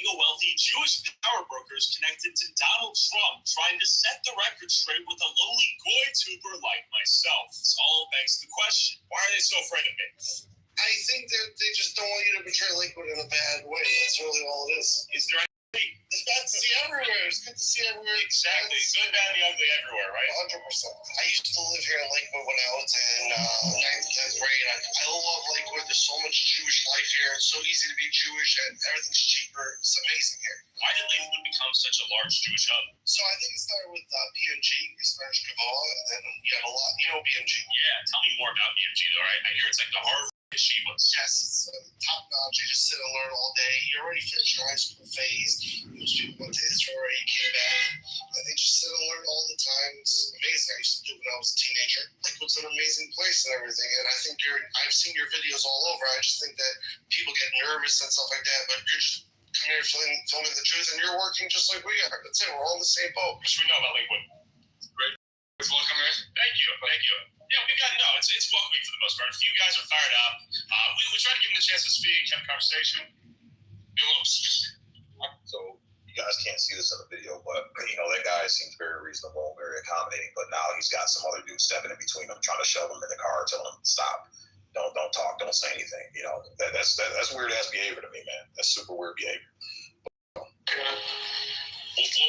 mega-wealthy Jewish power brokers connected to Donald Trump trying to set the record straight with a lowly goy tuber like myself. This all begs the question, why are they so afraid of me? I think that they just don't want you to portray Lakewood in a bad way. That's really all it is. Is there It's bad to see everywhere. It's good to see everywhere. Exactly. Good, bad, and the ugly everywhere, right? 100%. I used to live here in Lakewood when I was in 9th, 10th grade. I love Lakewood. There's so much Jewish life here. It's so easy to be Jewish and everything's cheaper. It's amazing here. Why did Lakewood become such a large Jewish hub? So I think it started with BMG, Spanish Kitover, and then you have a lot. You know BMG? Yeah, tell me more about BMG, though, right? I hear it's like the Harvard yeshivas. Yes, it's top notch. You just sit and learn all day. You already finished your high school phase. Most people went to Israel, you came back, and they just sit and learn all the time. It's amazing. I used to do it when I was a teenager. Lakewood's an amazing place and everything, and I think I've seen your videos all over. I just think that people get nervous and stuff like that, but you're just coming here filming the truth, and you're working just like we are. That's it. We're all in the same boat. What should we know about Lakewood? Great. Welcome in. Thank you. Yeah, we got it's welcoming for the most part. A few guys are fired up. We tried to give them a chance to speak, have a conversation. So you guys can't see this in the video, but that guy seems very reasonable, very accommodating. But now he's got some other dude stepping in between them, trying to shove him in the car, telling him stop, don't talk, don't say anything. That's weird ass behavior to me, man. That's super weird behavior. What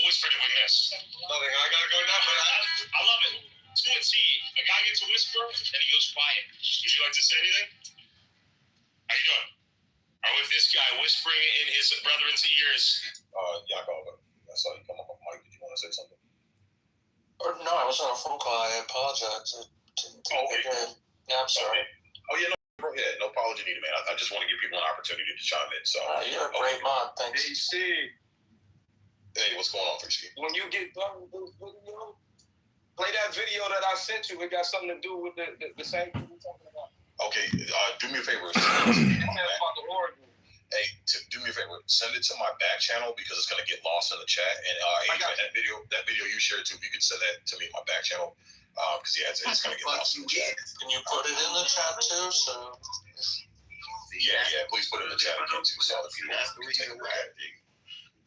whisper did we miss? Nothing. I gotta go now for that. I love it. To a T. A guy gets a whisper, and he goes quiet. Would you like to say anything? How you doing? Or with this guy whispering in his brethren's ears? Yakov, I saw you come up on mic. Did you want to say something? No, I was on a phone call. I apologize. Okay. Yeah, I'm sorry. Oh, yeah, no, go ahead. No apology needed, man. I just want to give people an opportunity to chime in. So you're a great mod. Thanks. Hey, what's going on, 3C? When you get done with this video, play that video that I sent you. It got something to do with the same thing we're talking about. Okay, do me a favor. Hey, do me a favor. Send it to my back channel because it's gonna get lost in the chat. And Adrian, that video you shared too. If you could send that to me in my back channel, because it's gonna get lost in the chat. Can you put it in the chat too? So. Yeah. Please put it in the chat again too, so other people can take a look at it.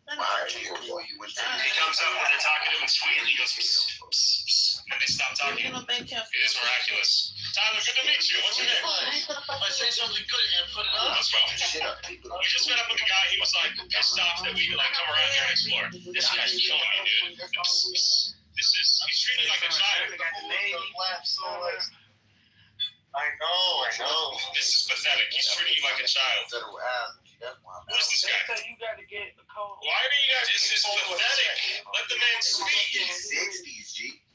He comes up when they're talking to him in Sweden. He goes, psst, psst, psst, and they stop talking. It is miraculous. Tyler, good to meet you. What's your name? If I say something good, you're gonna put it on. Let's go. We just met up with the guy. He was like pissed off that we come around here and explore. This guy's killing me, dude. He's treating me like a child. I know. This is pathetic. He's treating you like a child. Who is this guy? You got to get the code. Why are you guys? This is pathetic. Let the man speak.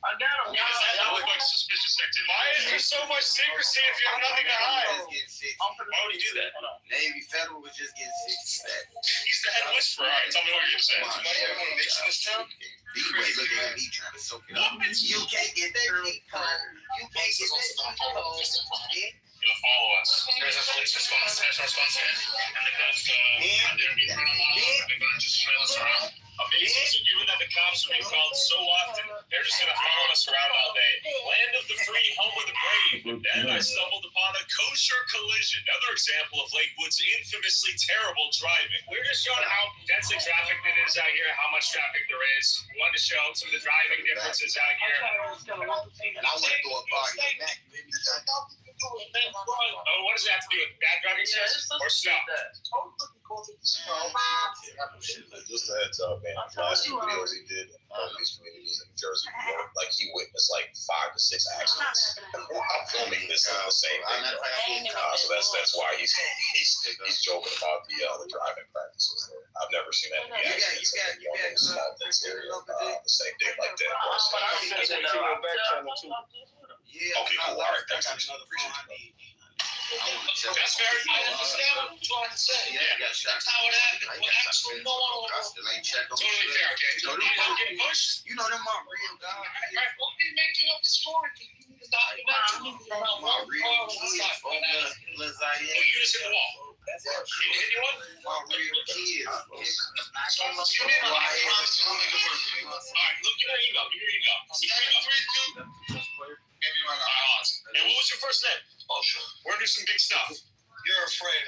I got him. Does that not look like suspicious activity? Why is there so much secrecy if you have nothing to hide? Why would he do that? Navy Federal was just getting 60 back. He's the head whisperer. All right, tell me what you're going to say. Somebody ever mix in this town? D-Way, look at him, he trying to soak it up. You can't get that deep cold. You can't get that deep cold. He'll follow us. There's a police response, special response here, and the cops they're being run along. The guys just trail us around. Amazing. So given that the cops are being called so often, they're just going to follow us around all day. Land of the free, home of the brave. Then I stumbled upon a kosher collision. Another example of Lakewood's infamously terrible driving. We're just showing how densely trafficked it is out here, how much traffic there is. We wanted to show some of the driving differences out here. And I went through a park and back. Oh, what does that have to do with bad driving, sir? Or stuff? Just a heads up, man. The last few videos he did in these communities in New Jersey, he witnessed like 5 to 6 accidents. I'm filming this in the same day. So that's why he's joking about the driving practices. I've never seen that many accidents. You got small things here the same day like that. Yeah, okay, cool. All right, thanks. Appreciate it. That's very I understand what you're trying to say. That's how it happened. Well, actually, no one totally fair, okay? Getting pushed? You know them my real guys. Right, we'll be making up the story. You need to document My real kids. Well, you just hit the wall. Can you hit anyone? My real kids. All right, look, give me an email. Give me your email. And what was your first name? Oh, sure. We're gonna do some big stuff. You're afraid.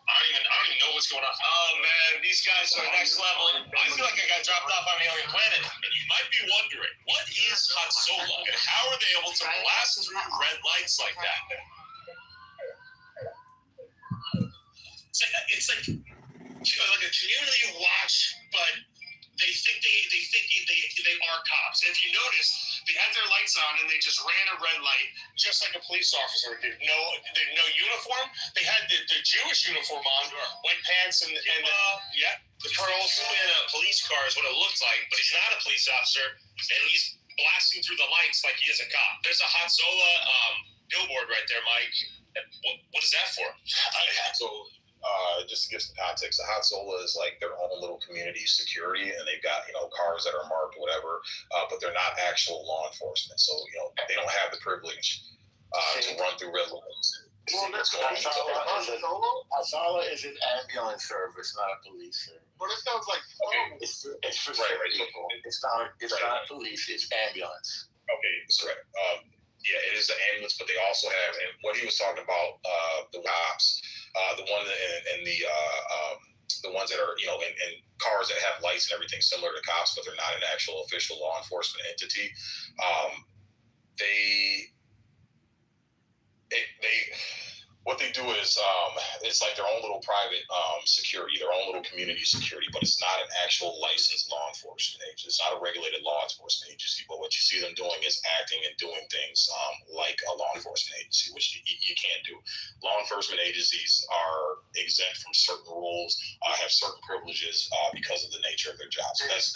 don't even know what's going on. Oh man, these guys are next level. I feel like I got dropped off on an alien planet. And you might be wondering, what is Hatsola and how are they able to blast through red lights like that? It's like a community watch, but they think they are cops. If you notice, they had their lights on and they just ran a red light, just like a police officer did. No uniform. They had the Jewish uniform on, white pants and the colonel's in a police car is what it looks like, but he's not a police officer, and he's blasting through the lights like he is a cop. There's a Hatsola billboard right there, Mike. What is that for? Just to give some context, the Hatsola is like their own little community security, and they've got cars that are marked or whatever, but they're not actual law enforcement. So they don't have the privilege to run through red lights. Hatsola is an ambulance service, not a police service. But it sounds like it's for people. It's not police. It's ambulance. Okay, that's right. Yeah, it is the ambulance, but they also have, and what he was talking about, the cops, the one and the ones that are in cars that have lights and everything similar to cops, but they're not an actual official law enforcement entity. What they do is it's like their own little private security, their own little community security, but it's not an actual licensed law enforcement agency. It's not a regulated law enforcement agency. But what you see them doing is acting and doing things like a law enforcement agency, which you can't do. Law enforcement agencies are exempt from certain rules, have certain privileges because of the nature of their job. So that's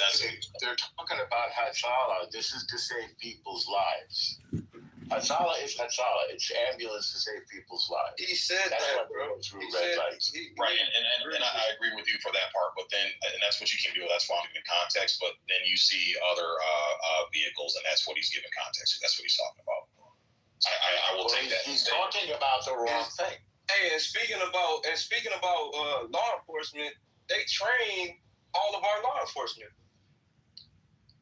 they're talking about Hatsola. This is to save people's lives. Hatsola is Hatsola. It's ambulance to save people's lives. He said that's that, bro. Through red lights. Right, and I agree with you for that part. But then, and that's what you can do. That's why I'm giving context. But then you see other vehicles, and that's what he's giving context to. That's what he's talking about. I will take that. He's talking about the wrong thing. Hey, and speaking about law enforcement, they train all of our law enforcement.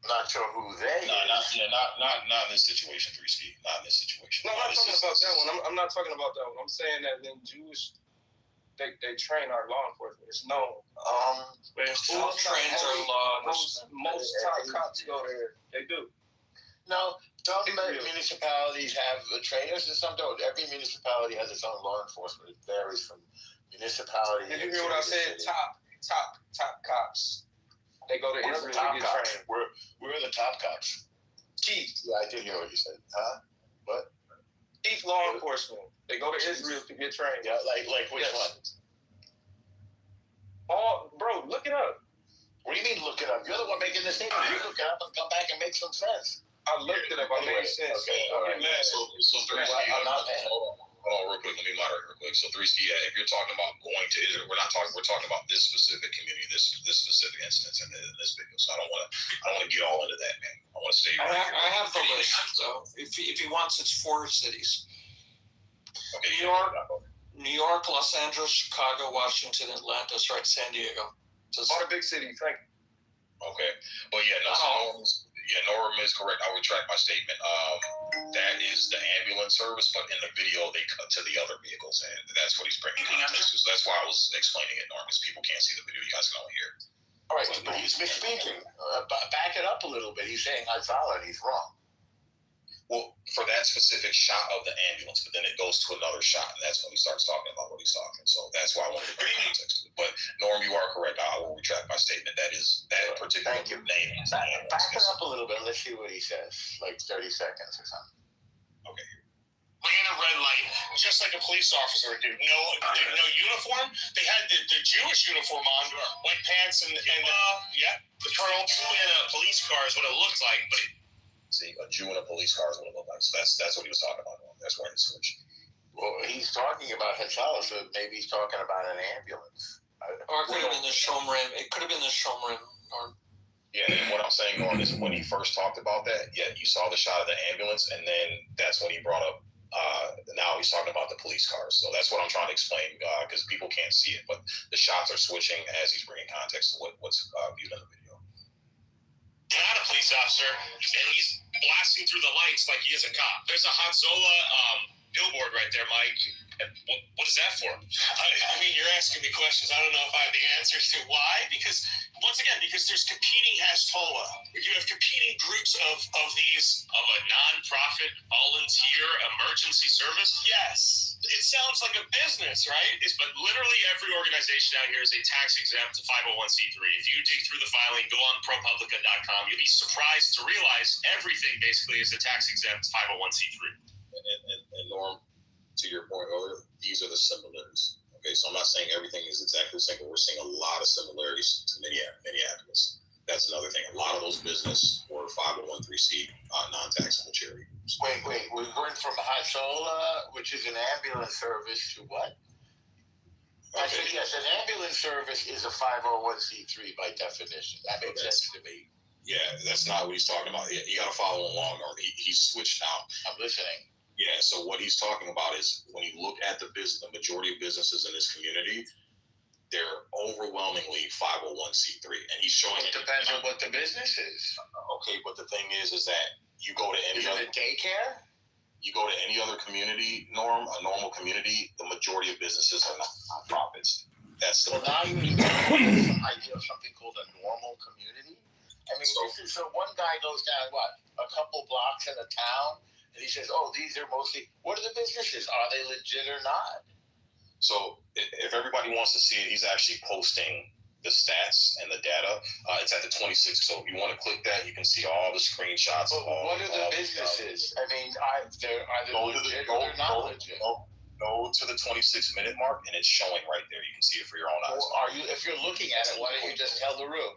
Not sure who they. Not in this situation, 3C. Not in this situation. No, I'm not talking about that one. I'm not talking about that one. I'm saying that in Jewish, they train our law enforcement. It's known. Who trains our law? Most top cops go there. They do. No, some municipalities have trainers and some don't. Every municipality has its own law enforcement. It varies from municipality. Did you hear what I said? Top cops. They go to Israel to get trained. We're the top cops. Chief. Yeah, I did hear what you said. Huh? What? Chief law enforcement. They go to Israel to get trained. Yeah, like which one? Bro, look it up. What do you mean look it up? You're the one making the statement. You look it up and come back and make some sense. I looked it up. I made sense. Okay, all right. So 3C. I'm not mad. Hold on, real quick. Let me moderate real quick. So 3C, if you're talking about going to Israel, we're talking about this specific community, this specific instance in this video. So I don't want to get all into that, man. I want to stay. I have the list. So if he wants, it's 4 cities: Okay, New York, Los Angeles, Chicago, Washington, Atlanta, right, San Diego. So all the big cities. Thank you. Okay, but Norm is correct. I retract my statement. That is the ambulance service, but in the video they cut to the other vehicles, and that's what he's bringing context to. So that's why I was explaining it, Norm, because people can't see the video. You guys can only hear it. All right, but he's misspeaking. Back it up a little bit. He's saying Hatsola, and he's wrong. Well, for that specific shot of the ambulance, but then it goes to another shot, and that's when he starts talking about what he's talking. So that's why I wanted to bring context to it. But Norm, you are correct. I will retract my statement. That is that particular name. Back it up a little bit. Let's see what he says. Like 30 seconds or something. Okay. Ran a red light, just like a police officer would do. No uniform. They had the Jewish uniform on, white pants and the colonel in a police car is what it looks like, but. See, a Jew in a police car is what it looked like. So that's what he was talking about. That's why he switched. Well, he's talking about Hatsola, so maybe he's talking about an ambulance. Or it could have been the Shomrim. It could have been the Shomrim. Yeah, and what I'm saying, Norm, is when he first talked about that, you saw the shot of the ambulance, and then that's when he brought up, now he's talking about the police cars. So that's what I'm trying to explain, because people can't see it, but the shots are switching as he's bringing context to what's viewed in the video. Not a police officer, and he's blasting through the lights like he is a cop. There's a Hatsola billboard right there, Mike. What is that for? I mean, you're asking me questions. I don't know if I have the answers to why. Because there's competing Hashtola. You have competing groups of a nonprofit volunteer emergency service. Yes, it sounds like a business, right? But literally every organization out here is a tax exempt 501c3. If you dig through the filing, go on ProPublica.com. You'll be surprised to realize everything basically is a tax exempt 501c3. And Norm, to your point earlier, these are the similarities. Okay, so I'm not saying everything is exactly the same, but we're seeing a lot of similarities to Minneapolis. That's another thing. A lot of those business or 501c non-taxable charity groups. Wait. We went from Hatola, which is an ambulance service, to what? Okay. Actually, yes, an ambulance service is a 501c3 by definition. That makes sense to me. Yeah, that's not what he's talking about. You got to follow along, Norm. He's switched now. I'm listening. Yeah, so what he's talking about is when you look at the majority of businesses in this community, they're overwhelmingly 501c3, and he's showing it depends on what the business is. Okay, but the thing is that you go to any other daycare, you go to any other community, Norm, a normal community, the majority of businesses are nonprofits. That's the now you're some idea of something called a normal community. I mean, so one guy goes down a couple blocks in a town. And he says, these are mostly, what are the businesses? Are they legit or not? So if everybody wants to see it, he's actually posting the stats and the data. It's at the 26th. So if you want to click that, you can see all the screenshots. What are the businesses? I mean, are they legit or they're not legit? Go to the 26-minute mark, and it's showing right there. You can see it for your own eyes. If you're looking at it, why don't you just tell the room?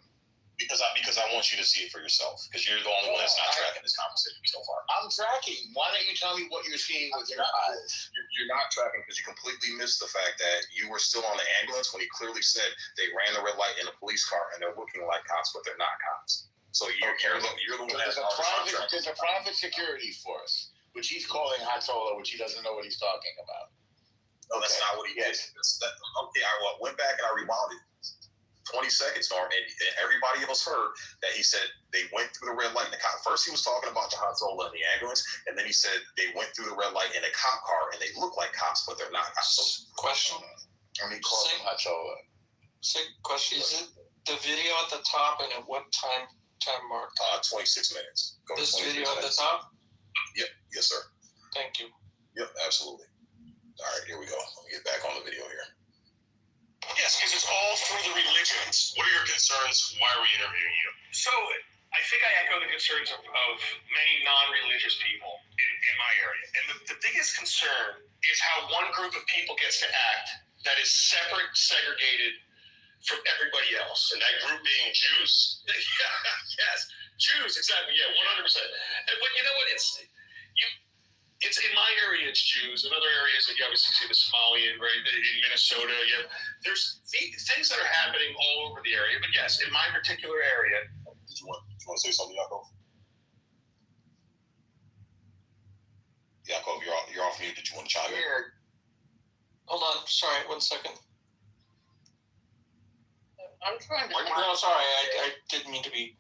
Because I want you to see it for yourself. Because you're the only one that's not tracking this conversation so far. I'm tracking. Why don't you tell me what you're seeing with your eyes? You're not tracking because you completely missed the fact that you were still on the ambulance when he clearly said they ran the red light in a police car and they're looking like cops, but they're not cops. So you're the one that's on the contract. There's a private security force, which he's calling Hatola, which he doesn't know what he's talking about. No, that's not what he did. Okay, I went back and I rewound it. 20 seconds, Norm, and everybody else heard that he said they went through the red light in the cop. First, he was talking about the Hatola and the ambulance, and then he said they went through the red light in a cop car, and they look like cops, but they're not cops. Question. I mean, call them Hatola. Question. Is it the video at the top, and at what time mark? 26 minutes. This video at the top? Yep. Yes, sir. Thank you. Yep, absolutely. All right, here we go. Let me get back on the video here. Yes, because it's all through the religions. What are your concerns? Why are we interviewing you? So I think I echo the concerns of many non-religious people in my area. And the biggest concern is how one group of people gets to act that is separate, segregated from everybody else. And that group being Jews. Yes, Jews, exactly. Yeah, 100%. But you know what? It's in my area, it's Jews. In other areas, like you obviously see the Somalian, right? In Minnesota, there's things that are happening all over the area. But yes, in my particular area. Did you want to say something, Yaakov? Yaakov, you're off mute. Did you want to chime in? Hold on. Sorry, 1 second. I'm trying to. No, sorry. I didn't mean to be.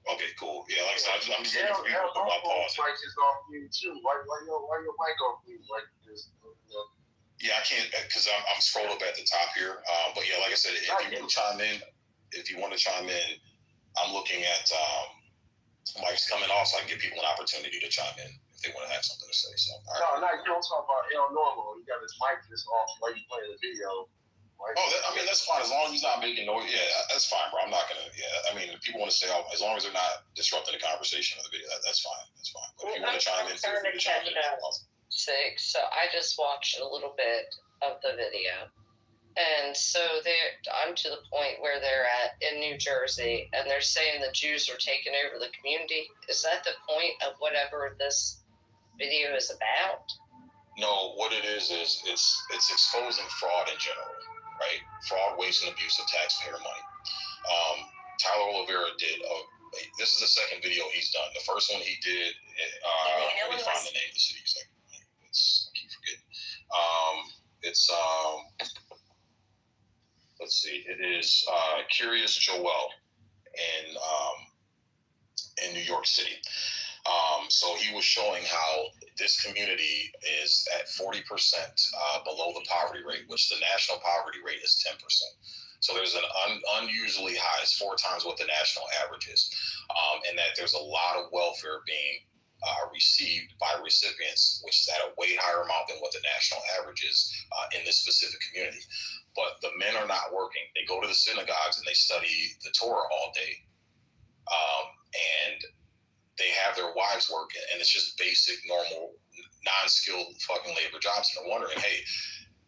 Okay, cool. Yeah, like I said, I'm just looking for people to put my pause. Mic is off mute too. Why your mic off mute like this? Yeah, I can't because I'm scrolled up at the top here. But yeah, like I said, if you want to chime in, I'm looking at mics coming off, so I can give people an opportunity to chime in if they want to have something to say. So, all right. No, you don't talk about El Normo. You got his mic just off while you playing the video. That's fine. As long as he's not making noise. Yeah, that's fine, bro. I'm not going to, if people want to say, as long as they're not disrupting the conversation of the video, that's fine. That's fine. But if you want to chime in, feel free to chime in. So I just watched a little bit of the video. And so I'm to the point where they're at in New Jersey, and they're saying the Jews are taking over the community. Is that the point of whatever this video is about? No, what it is it's exposing fraud in general. Right? Fraud, waste, and abuse of taxpayer money. Tyler Oliveira did, this is the second video he's done. The first one he did, let me find the name of the city. I keep forgetting. Let's see, it is Curious Joel in New York City. So he was showing how this community is at 40% below the poverty rate, which the national poverty rate is 10%. So there's an unusually high, it's 4 times what the national average is, and that there's a lot of welfare being received by recipients, which is at a way higher amount than what the national average is in this specific community. But the men are not working. They go to the synagogues and they study the Torah all day. And they have their wives working, and it's just basic, normal, non-skilled fucking labor jobs. And they're wondering, hey,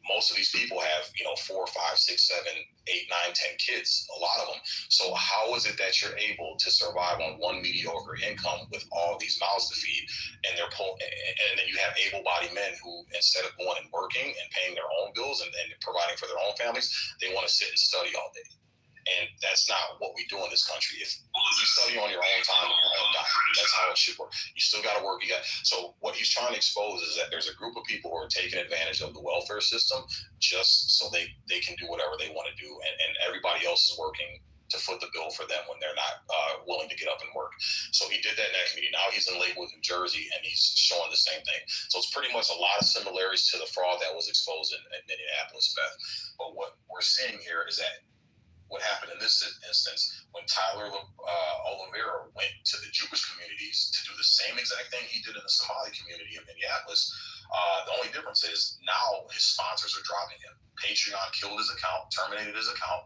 most of these people have, 4, 5, 6, 7, 8, 9, 10 kids, a lot of them. So how is it that you're able to survive on one mediocre income with all these mouths to feed? And and then you have able-bodied men who, instead of going and working and paying their own bills and providing for their own families, they want to sit and study all day. And that's not what we do in this country. If you study on your own time and your own dime, that's how it should work. You still got to work. So what he's trying to expose is that there's a group of people who are taking advantage of the welfare system just so they can do whatever they want to do, and everybody else is working to foot the bill for them when they're not willing to get up and work. So he did that in that community. Now he's in Lakewood, New Jersey, and he's showing the same thing. So it's pretty much a lot of similarities to the fraud that was exposed in Minneapolis, Beth. But what we're seeing here is that what happened in this instance when Tyler Oliveira went to the Jewish communities to do the same exact thing he did in the Somali community in Minneapolis. The only difference is now his sponsors are dropping him. Patreon killed his account, terminated his account.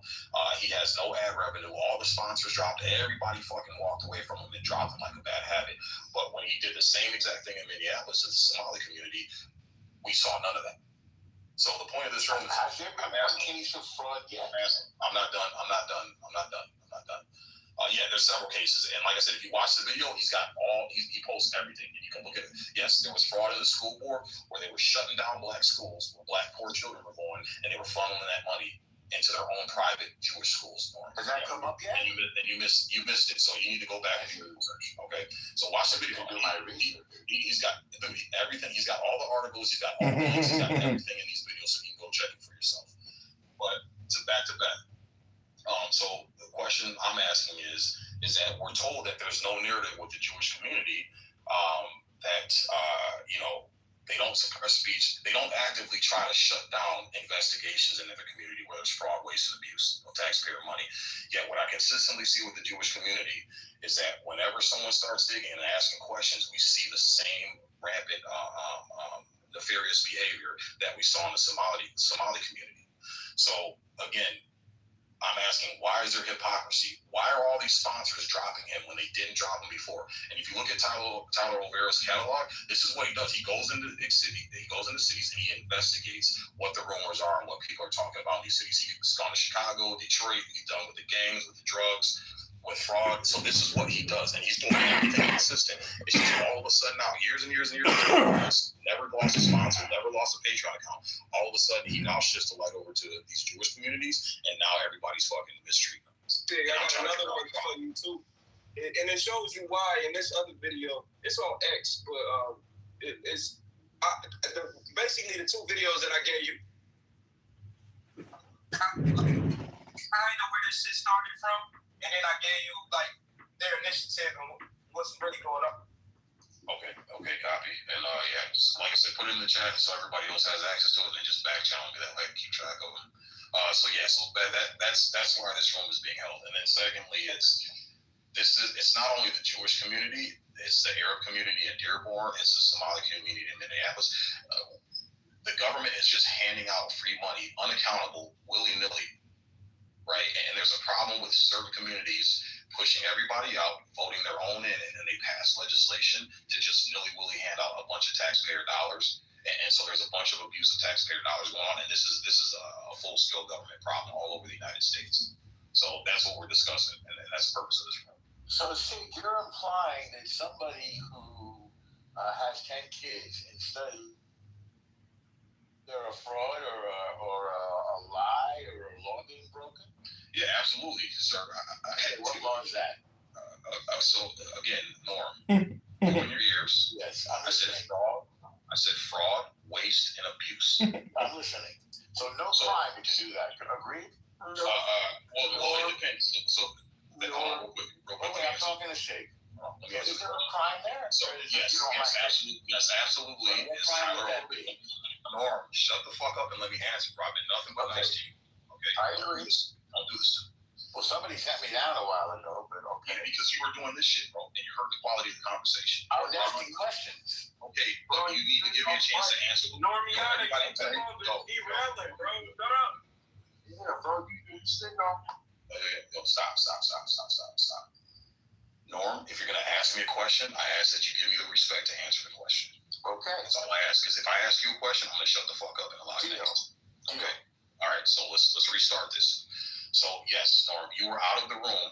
He has no ad revenue. All the sponsors dropped. Everybody fucking walked away from him and dropped him like a bad habit. But when he did the same exact thing in Minneapolis to the Somali community, we saw none of that. So the point of this room is, has there been one case of fraud yet? I'm not done. Yeah, there's several cases, and like I said, if you watch the video, he's got he posts everything, and you can look at it. Yes, there was fraud in the school board where they were shutting down black schools where black poor children were going, and they were funneling that money into their own private Jewish schools. Has that come up yet? And you missed it, so you need to go back and do your research. Okay, so watch the video. Do my research. He's got everything. He's got all the articles. He's got all the links. He's got everything in these videos, so you can go check it for yourself. But back to back. So the question I'm asking is that we're told that there's no narrative with the Jewish community, that they don't suppress speech. They don't actively try to shut down investigations into the community where there's fraud, waste, and abuse of taxpayer money. Yet what I consistently see with the Jewish community is that whenever someone starts digging and asking questions, we see the same rampant nefarious behavior that we saw in the Somali community. So again, I'm asking, why is there hypocrisy? Why are all these sponsors dropping him when they didn't drop him before? And if you look at Tyler Oliveira's catalog, this is what he does. He goes into the city, he goes into cities, and he investigates what the rumors are and what people are talking about in these cities. He's gone to Chicago, Detroit. He's done with the gangs, with the drugs, with fraud. So this is what he does, and he's doing everything consistent. It's just all of a sudden now, years and years and years, never lost a sponsor, never lost a Patreon account. All of a sudden, he now shifts the light over to these Jewish communities, and now everybody's fucking mistreating him. Stig, I got another one for you too, and it shows you why in this other video. It's on X, but basically the 2 videos that I gave you. I know where this shit started from, and then I gave you like their initiative and what's really going on. Okay, copy. And like I said, put it in the chat so everybody else has access to it, and then just back channel me that way, keep track of it. So that's why this room is being held. And then secondly, it's not only the Jewish community, it's the Arab community in Dearborn, it's the Somali community in Minneapolis. The government is just handing out free money, unaccountable, willy-nilly, right? And there's a problem with certain communities pushing everybody out, voting their own in, and then they pass legislation to just nilly-willy hand out a bunch of taxpayer dollars. And so there's a bunch of abuse of taxpayer dollars going on, and this is a full-scale government problem all over the United States. So that's what we're discussing, and that's the purpose of this room. So, see, you're implying that somebody who has 10 kids and study, they're a fraud or a lie or a law being broken? Yeah, absolutely, sir. What law is that? So again, Norm, in your ears. Yes, I said fraud, waste, and abuse. I'm listening. So no crime to do that. Agreed? Well, it depends. So hold on real quick. Okay, I'm talking to Shake. Let me answer Is the there a question. crime there? So Or is it yes, you don't like it? absolutely. What It's crime would Tyler that Oakley. be? Norm, shut the fuck up and let me answer, bro. I've been nothing but Okay. nice to you. Okay. I agree. Don't do this to me. Well, somebody sent me down a while ago, but okay. Yeah, because you were doing this shit, bro, and you hurt the quality of the conversation. I was asking questions. Okay, but you need to give me a chance to answer. Normiana, Everybody keep go. on derailing, bro. Shut up. Yeah, bro, you stick on. Yo, stop. Norm, if you're gonna ask me a question, I ask that you give me the respect to answer the question. Okay. That's all I ask. Because if I ask you a question, I'm gonna shut the fuck up and allow you to answer. Okay. All right. So let's restart this. So yes, Norm, you were out of the room,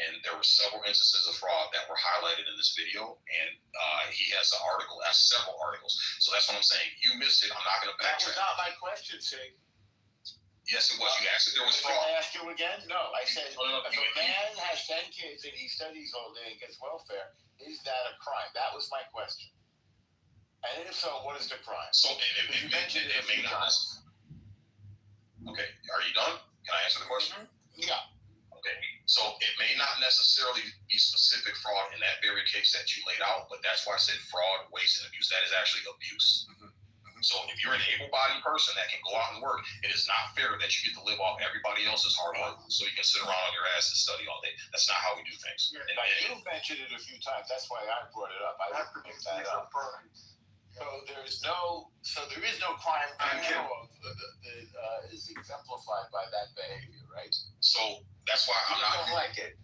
and there were several instances of fraud that were highlighted in this video, and he has an article, several articles. So that's what I'm saying. You missed it. I'm not gonna That was backtrack. not my question, Sig. Yes, it was. You asked if there was Can fraud. I ask you again? No, I said, No, if a man has 10 kids and he studies all day and gets welfare, is that a crime? That was my question. And if so, what is the crime? So You mentioned it a may few not. times. Okay. Are you done? Can I answer the question? Yeah. Okay. So it may not necessarily be specific fraud in that very case that you laid out, but that's why I said fraud, waste, and abuse. That is actually abuse. So if you're an able-bodied person that can go out and work, it is not fair that you get to live off everybody else's hard work so you can sit around on your ass and study all day. That's not how we do things. Now, you've mentioned it a few times. That's why I brought it up. I didn't pick that up. So there is no crime that you know of that is exemplified by that behavior, right? So that's why I'm You not. don't like it.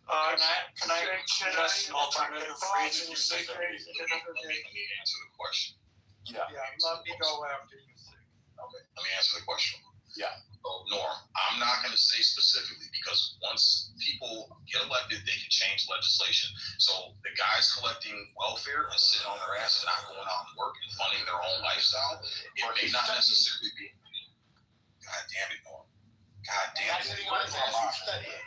Can I suggest an alternative phrasing? Let me answer the question. Yeah. Yeah, let me go after you. Okay. Let me answer the question. Yeah. So, Norm, I'm not going to say specifically because once people get elected, they can change legislation. So the guys collecting welfare and sitting on their ass and not going out and work and funding their own lifestyle, it may not necessarily be. God damn it, Norm. God damn That's it. what he wants to ask you studying.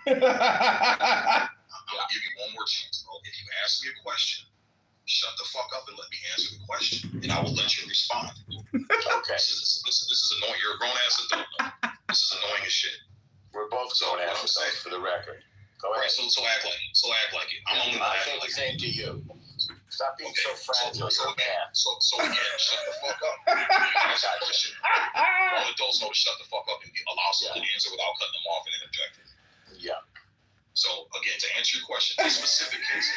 I'm going to give you one more chance, bro. If you ask me a question, shut the fuck up and let me answer the question, and I will let you respond. Okay. This is annoying. You're a grown ass adult. This is annoying as shit. We're both So going what after I'm saying, those for the record. Go right? ahead. So act like it. So act like it. I'm only I gonna say act the like same to you. Stop being so So fragile. You're a man. again, shut the fuck up. Ask that question. All adults know to shut the fuck up and allow someone to answer without cutting them off and interjecting. Yeah. So again, to answer your question, in specific cases,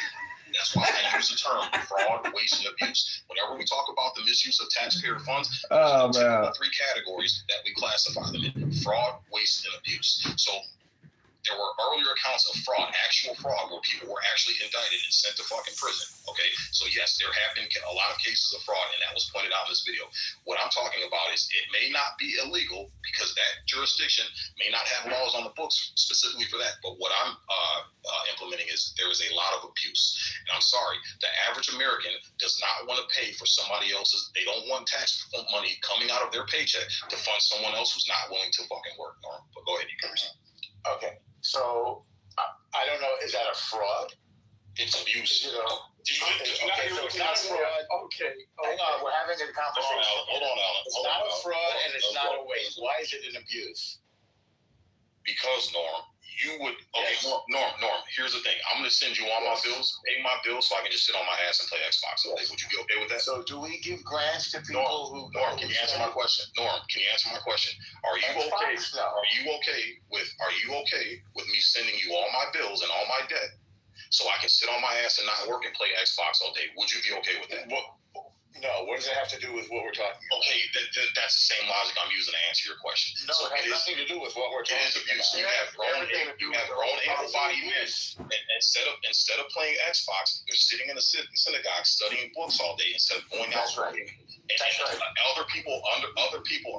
that's why I use the term fraud, waste, and abuse. Whenever we talk about the misuse of taxpayer funds, there's typically three categories that we classify them in: fraud, waste, and abuse. So there were earlier accounts of fraud, actual fraud, where people were actually indicted and sent to fucking prison. Okay, so yes, there have been a lot of cases of fraud, and that was pointed out in this video. What I'm talking about is it may not be illegal because that jurisdiction may not have laws on the books specifically for that. But what I'm implementing is there is a lot of abuse. And I'm sorry, the average American does not want to pay for somebody else's. They don't want tax money coming out of their paycheck to fund someone else who's not willing to fucking work. Norm, but go ahead, you can respond. Okay. So I don't know. Is that a fraud? It's abuse. You know. Okay, so it's not a fraud. Okay. Hang on, we're having a conversation. Hold on, Alan. It's not a fraud and it's not a waste. Why is it an abuse? Because Norm, you would. Okay, Yes. Norm. Here's the thing. I'm gonna send you all my bills, pay my bills, so I can just sit on my ass and play Xbox all day. Would you be okay with that? So do we give grants to people who? Norm, can you answer my question? Norm, can you answer my question? Are you okay? No. Are you okay with me sending you all my bills and all my debt, so I can sit on my ass and not work and play Xbox all day? Would you be okay with that? No. What does it have to do with what we're talking about? Okay, that's the same logic I'm using to answer your question. No, So it has nothing to do with what we're It is talking abuse. about. You have grown able-bodied men, and instead of playing Xbox, they're sitting in the synagogue studying books all day instead of going out That's right. working. And other people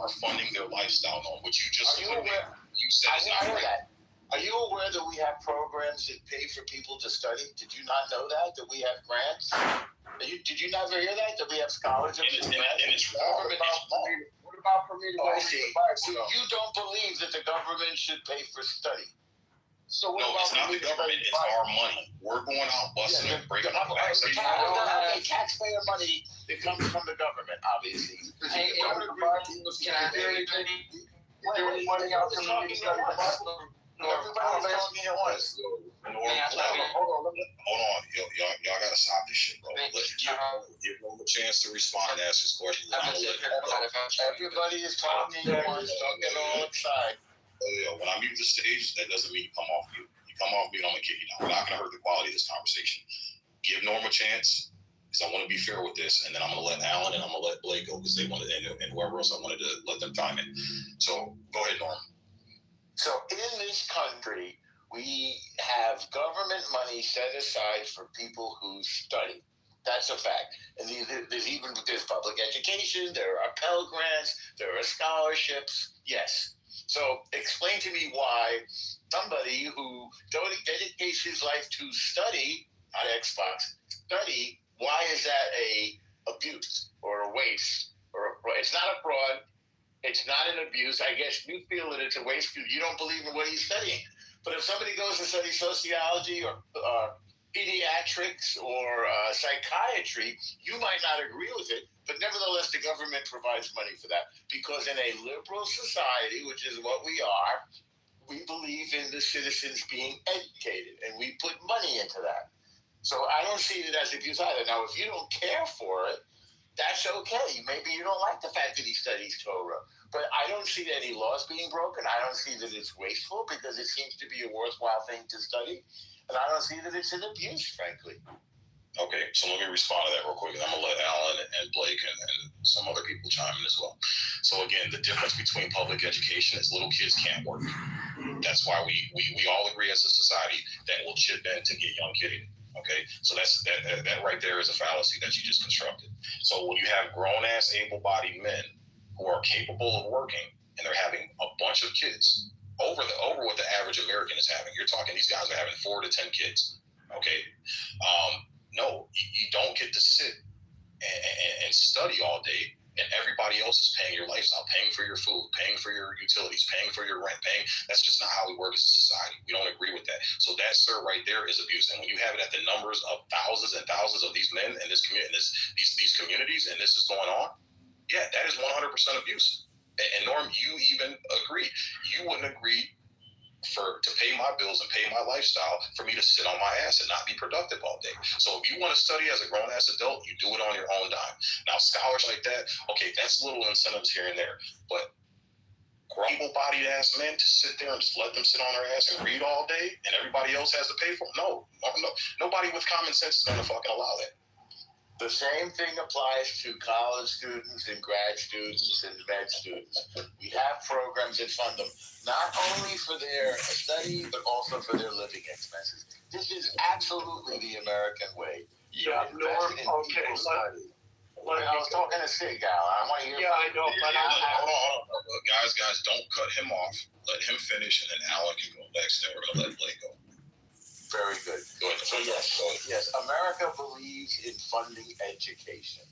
are funding their lifestyle on which you just Are you aware? you said is not right. That. Are you aware that we have programs that pay for people to study? Did you not know that? That we have grants? Did you never hear that? That we have scholarships And and grants? it's wrong. What about for me to Oh, go I see. So you don't believe that the government should pay for study? So what No, about it's not for me the to government. study It's our money. We're going out busting and breaking up backs. Taxpayer money that comes from the government, obviously. Hey, Can I very money out from me to study the Bible? Everybody's talking at once. Hold on, Hold on, y'all gotta stop this shit, bro. Give them a chance to respond and ask his question. Everybody is talking at once. Don't get all excited. When I mute the stage, that doesn't mean you come off mute. You come off mute, I'm gonna kick you down. We're not gonna hurt the quality of this conversation. Give Norm a chance, because I want to be fair with this, and then I'm gonna let Alan and I'm gonna let Blake go because they wanted, and whoever else I wanted to let them chime in. So go ahead, Norm. So in this country, we have government money set aside for people who study. That's a fact. And there's public education, there are Pell Grants, there are scholarships. Yes. So explain to me why somebody who dedicates his life to study, not Xbox, study, why is that a abuse or a waste? It's not a fraud. It's not an abuse. I guess you feel that it's a waste because you don't believe in what he's studying. But if somebody goes to study sociology or pediatrics or psychiatry, you might not agree with it. But nevertheless, the government provides money for that. Because in a liberal society, which is what we are, we believe in the citizens being educated. And we put money into that. So I don't see it as abuse either. Now, if you don't care for it, that's okay. Maybe you don't like the fact that he studies Torah. But I don't see any laws being broken. I don't see that it's wasteful because it seems to be a worthwhile thing to study. And I don't see that it's an abuse, frankly. Okay, so let me respond to that real quick. And I'm going to let Alan and Blake and some other people chime in as well. So again, the difference between public education is little kids can't work. That's why we all agree as a society that we'll chip in to get young kids. Okay, so that right there is a fallacy that you just constructed. So when you have grown-ass, able-bodied men who are capable of working and they're having a bunch of kids over what the average American is having, you're talking these guys are having 4 to 10 kids. Okay, no, you don't get to sit and study all day. And everybody else is paying your lifestyle, paying for your food, paying for your utilities, paying for your rent, That's just not how we work as a society. We don't agree with that. So that, sir, right there is abuse. And when you have it at the numbers of thousands and thousands of these men in this community, these communities, and this is going on, yeah, that is 100% abuse. And Norm, you even agree. You wouldn't agree to pay my bills and pay my lifestyle for me to sit on my ass and not be productive all day. So if you want to study as a grown-ass adult, you do it on your own dime. Now, scholars like that, okay, that's little incentives here and there. But able-bodied ass men to sit there and just let them sit on their ass and read all day and everybody else has to pay for it? No. Nobody with common sense is going to fucking allow that. The same thing applies to college students and grad students and med students. We have programs that fund them, not only for their study, but also for their living expenses. This is absolutely the American way. Yeah, Norm, okay. I was talking to Sig, Al. I want to hear I know, but hold on. Guys, don't cut him off. Let him finish, and then Alan can go next, and then we're going to let Blake go. Very good. So yes, America believes in funding education.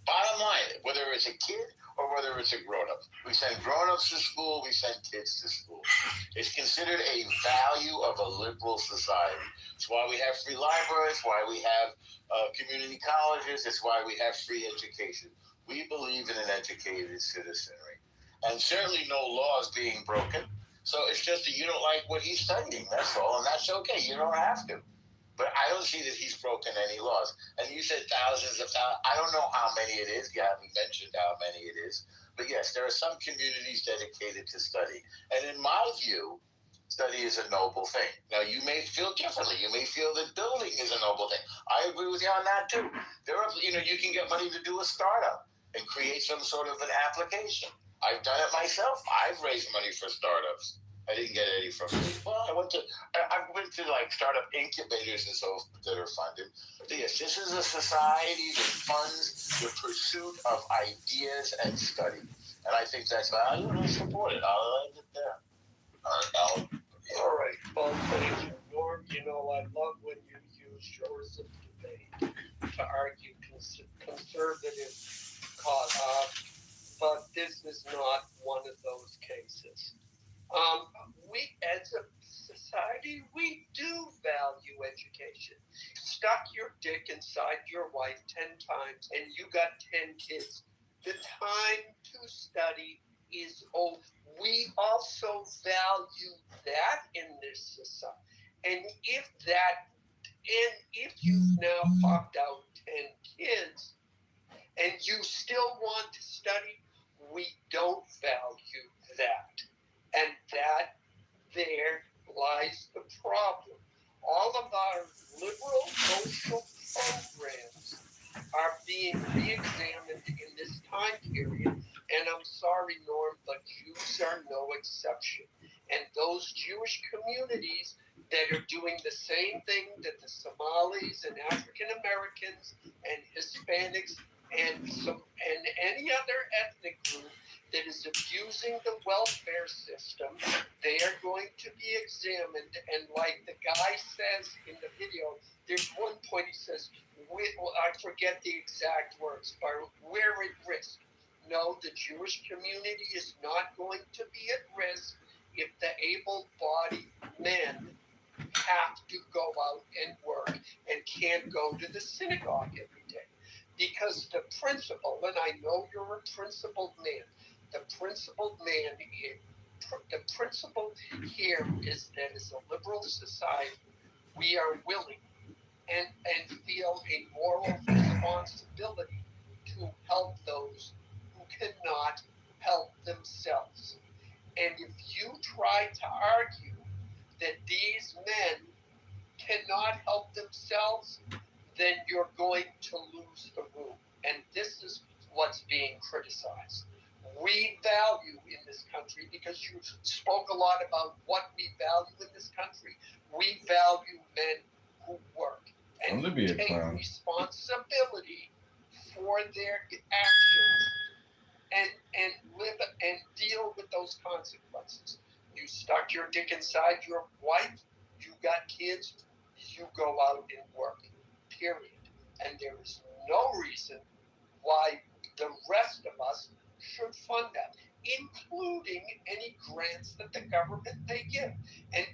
Bottom line, whether it's a kid or whether it's a grown-up. We send grown-ups to school, we send kids to school. It's considered a value of a liberal society. It's why we have free libraries, why we have community colleges, it's why we have free education. We believe in an educated citizenry. And certainly no laws being broken. So it's just that you don't like what he's studying, that's all, and that's okay. You don't have to. But I don't see that he's broken any laws. And you said thousands of thousands. I don't know how many it is. You haven't mentioned how many it is. But yes, there are some communities dedicated to study. And in my view, study is a noble thing. Now, you may feel differently. You may feel that building is a noble thing. I agree with you on that, too. You can get money to do a startup and create some sort of an application. I've done it myself. I've raised money for startups. I didn't get any from me. Well, I've went to like startup incubators and so that are funded. But yes, this is a society that funds the pursuit of ideas and study. And I think that's valuable and I support it. I'll end it there. All right, Alan. All right. Well, thank you, Norm. I love when you use yours of debate to argue conservative cause. But this is not one of those cases. We, as a society, we do value education. Stuck your dick inside your wife 10 times and you got 10 kids. The time to study is over. We also value that in this society. And if that And if you've now popped out 10 kids and you still want to study, we don't value that. And that there lies the problem. All of our liberal social programs are being re-examined in this time period, and I'm sorry, Norm, but Jews are no exception. And those Jewish communities that are doing the same thing that the Somalis and African Americans and Hispanics and any other ethnic group that is abusing the welfare system, they are going to be examined. And like the guy says in the video, there's one point he says, I forget the exact words, but we're at risk. No, the Jewish community is not going to be at risk if the able-bodied men have to go out and work and can't go to the synagogue every day. Because the principle, and I know you're a principled man, the principle here is that as a liberal society, we are willing and feel a moral responsibility to help those who cannot help themselves. And if you try to argue that these men cannot help themselves, then you're going to lose the room. And this is what's being criticized. We value in this country, because you spoke a lot about what we value in this country, we value men who work and who take responsibility for their actions and live and deal with those consequences. You stuck your dick inside your wife, you got kids, you go out and work, period. And there is no reason why the rest of us should fund that, including any grants that the government may give. And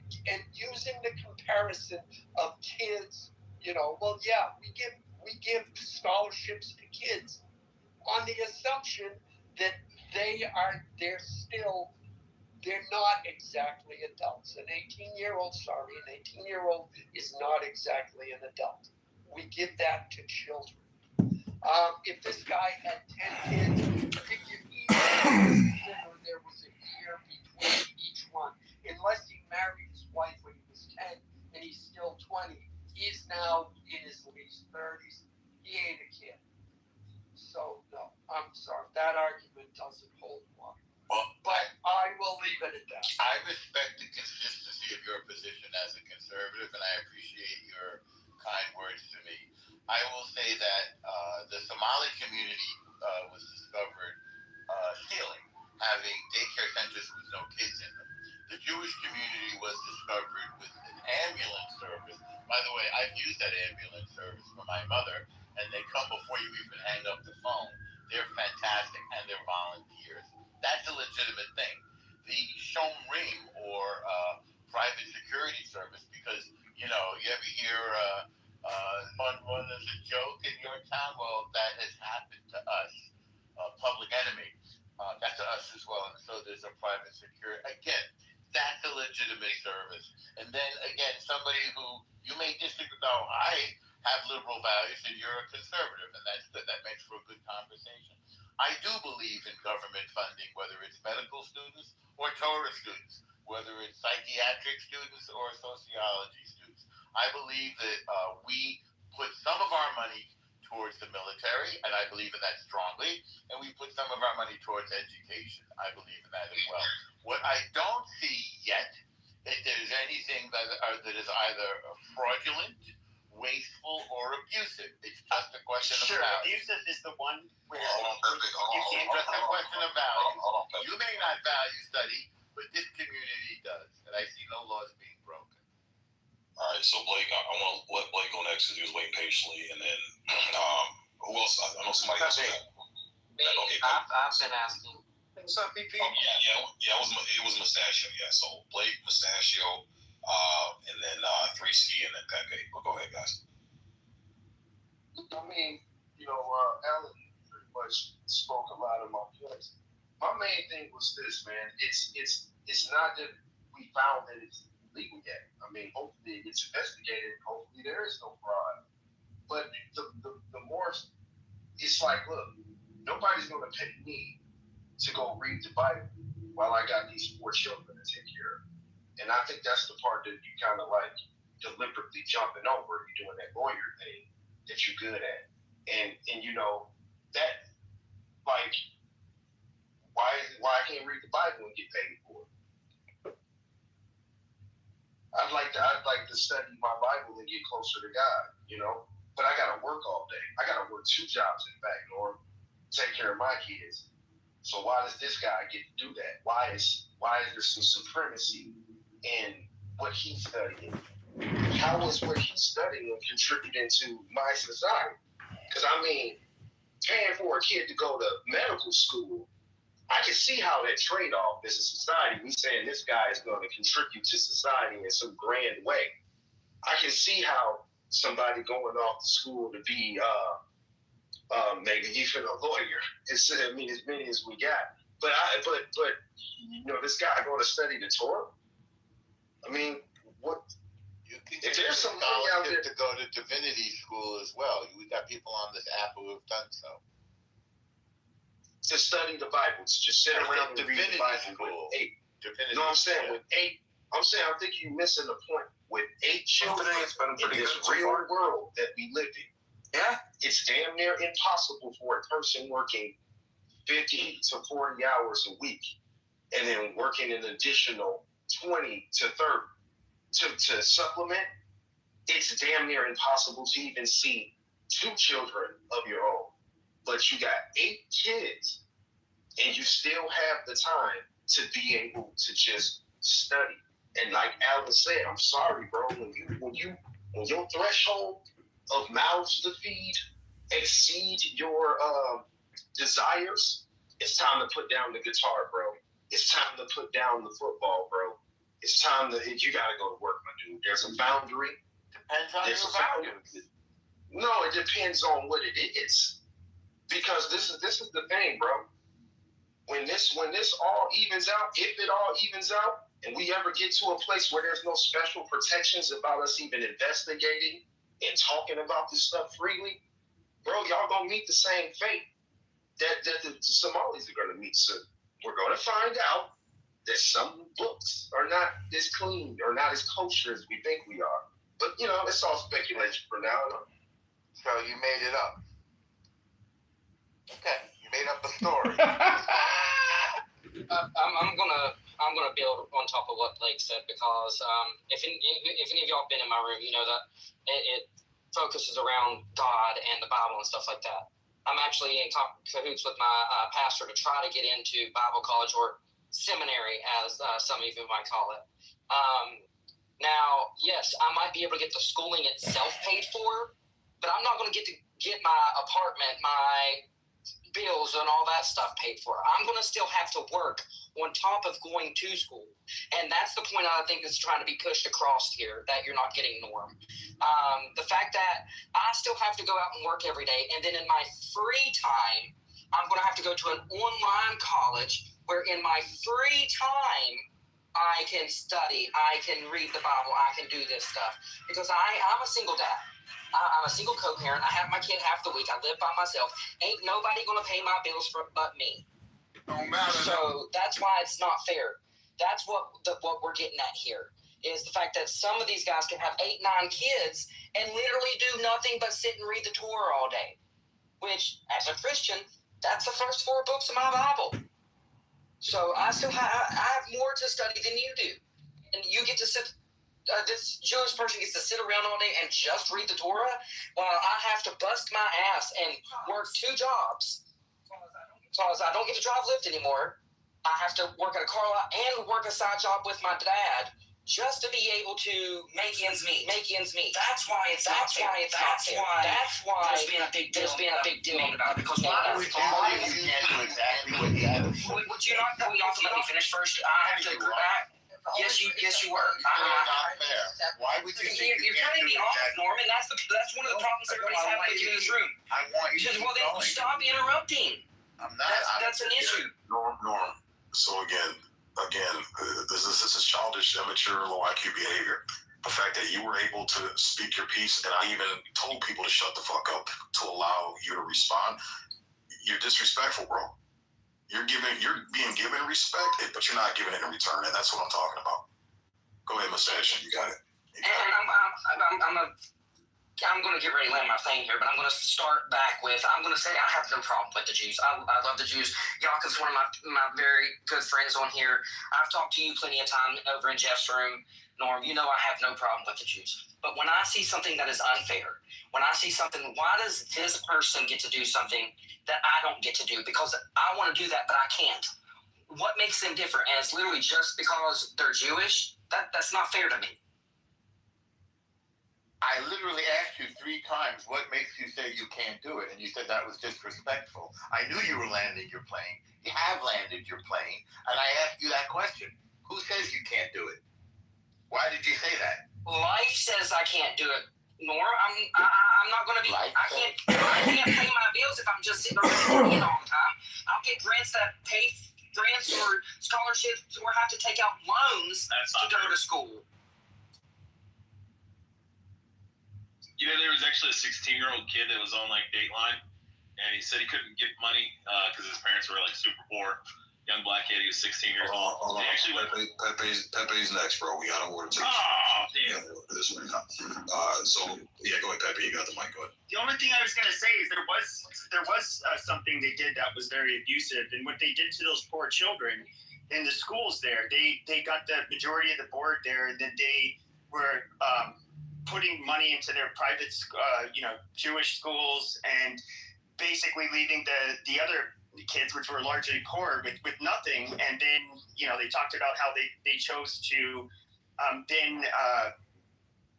using the comparison of kids, well, yeah, we give scholarships to kids on the assumption that they're not exactly adults. An 18-year-old is not exactly an adult. We give that to children. If this guy had 10 kids, figure there was a year between each one. Unless he married his wife when he was 10 and he's still 20, he's now in his late 30s. He ain't a kid. So, no, I'm sorry. That argument doesn't hold water. But I will leave it at that. I respect the consistency of your position as a conservative, and I appreciate your kind words to me. I will say that the Somali community was discovered stealing, having daycare centers with no kids in them. The Jewish community was discovered with an ambulance service. By the way, I've used that ambulance service for my mother, and they come before you even hang up the phone. They're fantastic, and they're volunteers. That's a legitimate thing. The Shomrim, or private security service, because, you ever hear one as a joke in your town? Well, that has happened to us. Public enemy. That's to us as well. And so there's a private security. Again, that's a legitimate service. And then, again, somebody who you may disagree with, I have liberal values and you're a conservative, and that's good. That makes for a good conversation. I do believe in government funding, whether it's medical students or Torah students, whether it's psychiatric students or sociology students. I believe that we put some of our money towards the military, and I believe in that strongly, and we put some of our money towards education. I believe in that as well. What I don't see yet is there's anything that is either fraudulent, wasteful, or abusive. It's just a question of value. Abusive is the one where you can't just a question of value. You may not value study, but this community does, and I see no laws being broken. All right, so Blake, I want to let Blake go next because he was waiting patiently, and then who else? I know somebody else. Okay, I've been asking. What's up, BP? Yeah, it was Mustachio. Yeah, so Blake, Mustachio, and then 3Ski, and then Pepe. But go ahead, guys. I mean, Alan pretty much spoke a lot of my points. My main thing was this, man. It's not that we found that it's legal yet. I mean, hopefully it gets investigated. Hopefully there is no fraud. But the more, it's like, look, nobody's going to pay me to go read the Bible while I got these 4 children to take care of. And I think that's the part that you kind of like deliberately jumping over. You're doing that lawyer thing that you're good at. And you know, that, like, why I can't read the Bible and get paid for it? I'd like to study my Bible and get closer to God, you know? But I got to work all day. I got to work 2 jobs, in fact, or take care of my kids. So why does this guy get to do that? Why is there some supremacy in what he's studying? How is what he's studying contributing to my society? Because, I mean, paying for a kid to go to medical school, I can see how that trade-off is a society. We saying this guy is going to contribute to society in some grand way. I can see how somebody going off to school to be maybe even a lawyer. It's, I mean, as many as we got. But you know, this guy going to study the Torah. I mean, what? If there's some scholarship to go to divinity school as well, we got people on this app who have done so. To study the Bible, to just sit around and read the Bible with 8. You know what I'm saying? With 8, I'm saying I think you're missing the point. With 8 children in this real world that we live in, it's damn near impossible for a person working 50 to 40 hours a week and then working an additional 20 to 30 to supplement. It's damn near impossible to even see 2 children of your own. But you got 8 kids, and you still have the time to be able to just study. And like Alan said, I'm sorry, bro. When your threshold of mouths to feed exceed your desires, it's time to put down the guitar, bro. It's time to put down the football, bro. It's time to, you gotta go to work, my dude. There's a boundary. Depends on your values. No, it depends on what it is. Because this is the thing, bro. When this all evens out, if it all evens out, and we ever get to a place where there's no special protections about us even investigating and talking about this stuff freely, bro, y'all gonna meet the same fate that the Somalis are gonna meet soon. We're gonna find out that some books are not as clean or not as kosher as we think we are. But you know, it's all speculation for now. So you made it up. Okay, you made up a story. I'm gonna build on top of what Blake said, because if any of y'all been in my room, you know that it focuses around God and the Bible and stuff like that. I'm actually in cahoots with my pastor to try to get into Bible college, or seminary, as some of you might call it. Now, yes, I might be able to get the schooling itself paid for, but I'm not going to get my apartment, my bills and all that stuff paid for. I'm going to still have to work on top of going to school. And that's the point I think is trying to be pushed across here, that you're not getting, Norm. The fact that I still have to go out and work every day, and then in my free time, I'm going to have to go to an online college where in my free time, I can study, I can read the Bible, I can do this stuff. Because I'm a single dad. I'm a single co-parent. I have my kid half the week. I live by myself. Ain't nobody going to pay my bills but me. Don't matter. So that's why it's not fair. That's what we're getting at here, is the fact that some of these guys can have 8, 9 kids and literally do nothing but sit and read the Torah all day. Which, as a Christian, that's the first 4 books of my Bible. So I have more to study than you do. And you get to sit... this Jewish person gets to sit around all day and just read the Torah, while I have to bust my ass and work 2 jobs. Because I don't get to drive Lyft anymore. I have to work at a car lot and work a side job with my dad just to be able to make ends meet. That's why it's not fair. That's why there's been a big deal about it. Because why would you not let me finish first? I have to agree. Yes, you were. Not fair. Why would you think you're cutting me off, Norman? That's one of the problems everybody's having with you in this room. I want you to well, then stop interrupting. I'm not. That's an issue. Norm. So again, this is childish, immature, low IQ behavior. fact that you were able to speak your piece, and I even told people to shut the fuck up to allow you to respond. You're disrespectful, bro. You're being given respect, but you're not giving it in return, and that's what I'm talking about. Go ahead, Mr. Ashton. You got it. I'm going to get ready to land my thing here, but I'm going to start back with, I'm going to say I have no problem with the Jews. I love the Jews. Yaakov is one of my very good friends on here. I've talked to you plenty of time over in Jeff's room. Norm, you know I have no problem with the Jews. But when I see something that is unfair, when I see something, why does this person get to do something that I don't get to do? Because I want to do that, but I can't. What makes them different? And it's literally just because they're Jewish? That's not fair to me. I literally asked you 3 times, what makes you say you can't do it? And you said that was disrespectful. I knew you were landing your plane. You have landed your plane. And I asked you that question. Who says you can't do it? Why did you say that? Life says I can't do it. Nor I'm not going to be. I can't pay my bills if I'm just sitting around all the time. I'll get grants that pay grants or scholarships or have to take out loans to go to school. You know, there was actually a 16-year-old kid that was on like Dateline, and he said he couldn't get money because his parents were like super poor. Young black kid, he was 16 years old. Hold on. Pepe's next, bro. We got to order tickets. Oh, damn. This right now. So yeah, go ahead, Pepe. You got the mic. Go ahead. The only thing I was going to say is there was something they did that was very abusive, and what they did to those poor children in the schools there, they got the majority of the board there, and then they were putting money into their private, Jewish schools, and basically leaving the other kids, which were largely poor, with nothing. And then, they talked about how they chose to then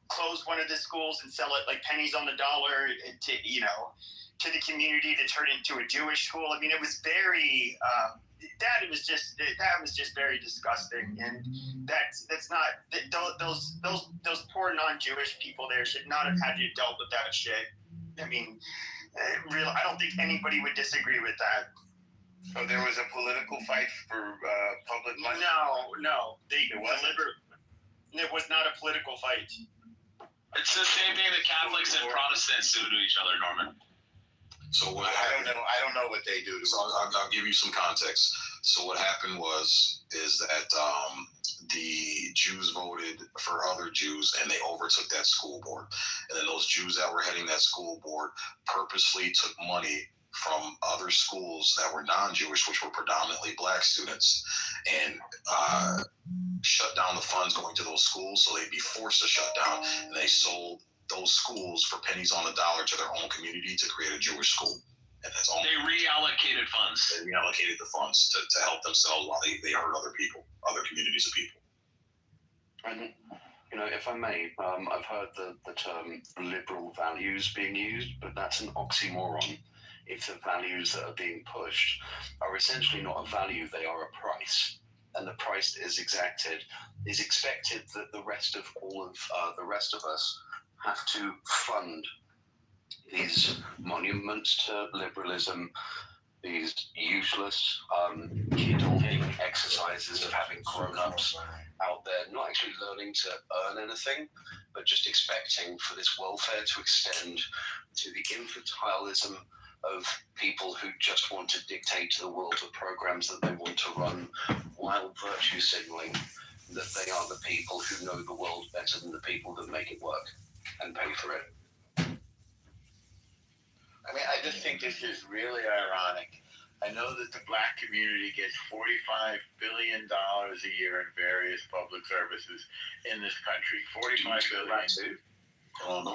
close one of the schools and sell it like pennies on the dollar to the community to turn it into a Jewish school. I mean, it was very that was just very disgusting, and that's not those poor non-Jewish people there should not have had to dealt with that shit. I mean, I don't think anybody would disagree with that. So there was a political fight for public money? No. It was not a political fight. It's the same thing that Catholics and Protestants do to each other, Norman. So what I don't know what they do. So I'll give you some context. So what happened is that the Jews voted for other Jews, and they overtook that school board. And then those Jews that were heading that school board purposely took money from other schools that were non-Jewish, which were predominantly black students, and shut down the funds going to those schools, so they'd be forced to shut down. And they sold those schools for pennies on the dollar to their own community to create a Jewish school. And that's all. They reallocated funds. They reallocated the funds to help themselves while they hurt other people, other communities of people. And, if I may, I've heard the term liberal values being used, but that's an oxymoron. If the values that are being pushed are essentially not a value, they are a price. And the price is expected that the rest of us have to fund these monuments to liberalism, these useless kid-holding exercises of having grown-ups out there not actually learning to earn anything, but just expecting for this welfare to extend to the infantilism of people who just want to dictate to the world the programs that they want to run, while virtue signaling that they are the people who know the world better than the people that make it work and pay for it. I mean, I just think this is really ironic. I know that the black community gets $45 billion a year in various public services in this country. $45 billion. $45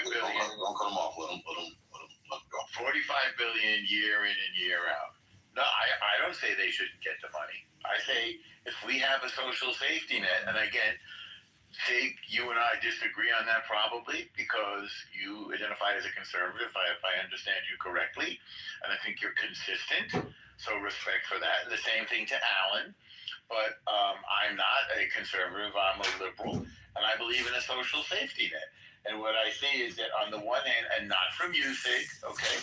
billion. Don't cut them off. Let them go. $45 billion year in and year out. No, I don't say they shouldn't get the money. I say if we have a social safety net, and again, Sig, you and I disagree on that probably because you identify as a conservative, if I understand you correctly, and I think you're consistent, so respect for that. And the same thing to Alan, but I'm not a conservative, I'm a liberal, and I believe in a social safety net. And what I see is that on the one hand, and not from you, Sig, okay,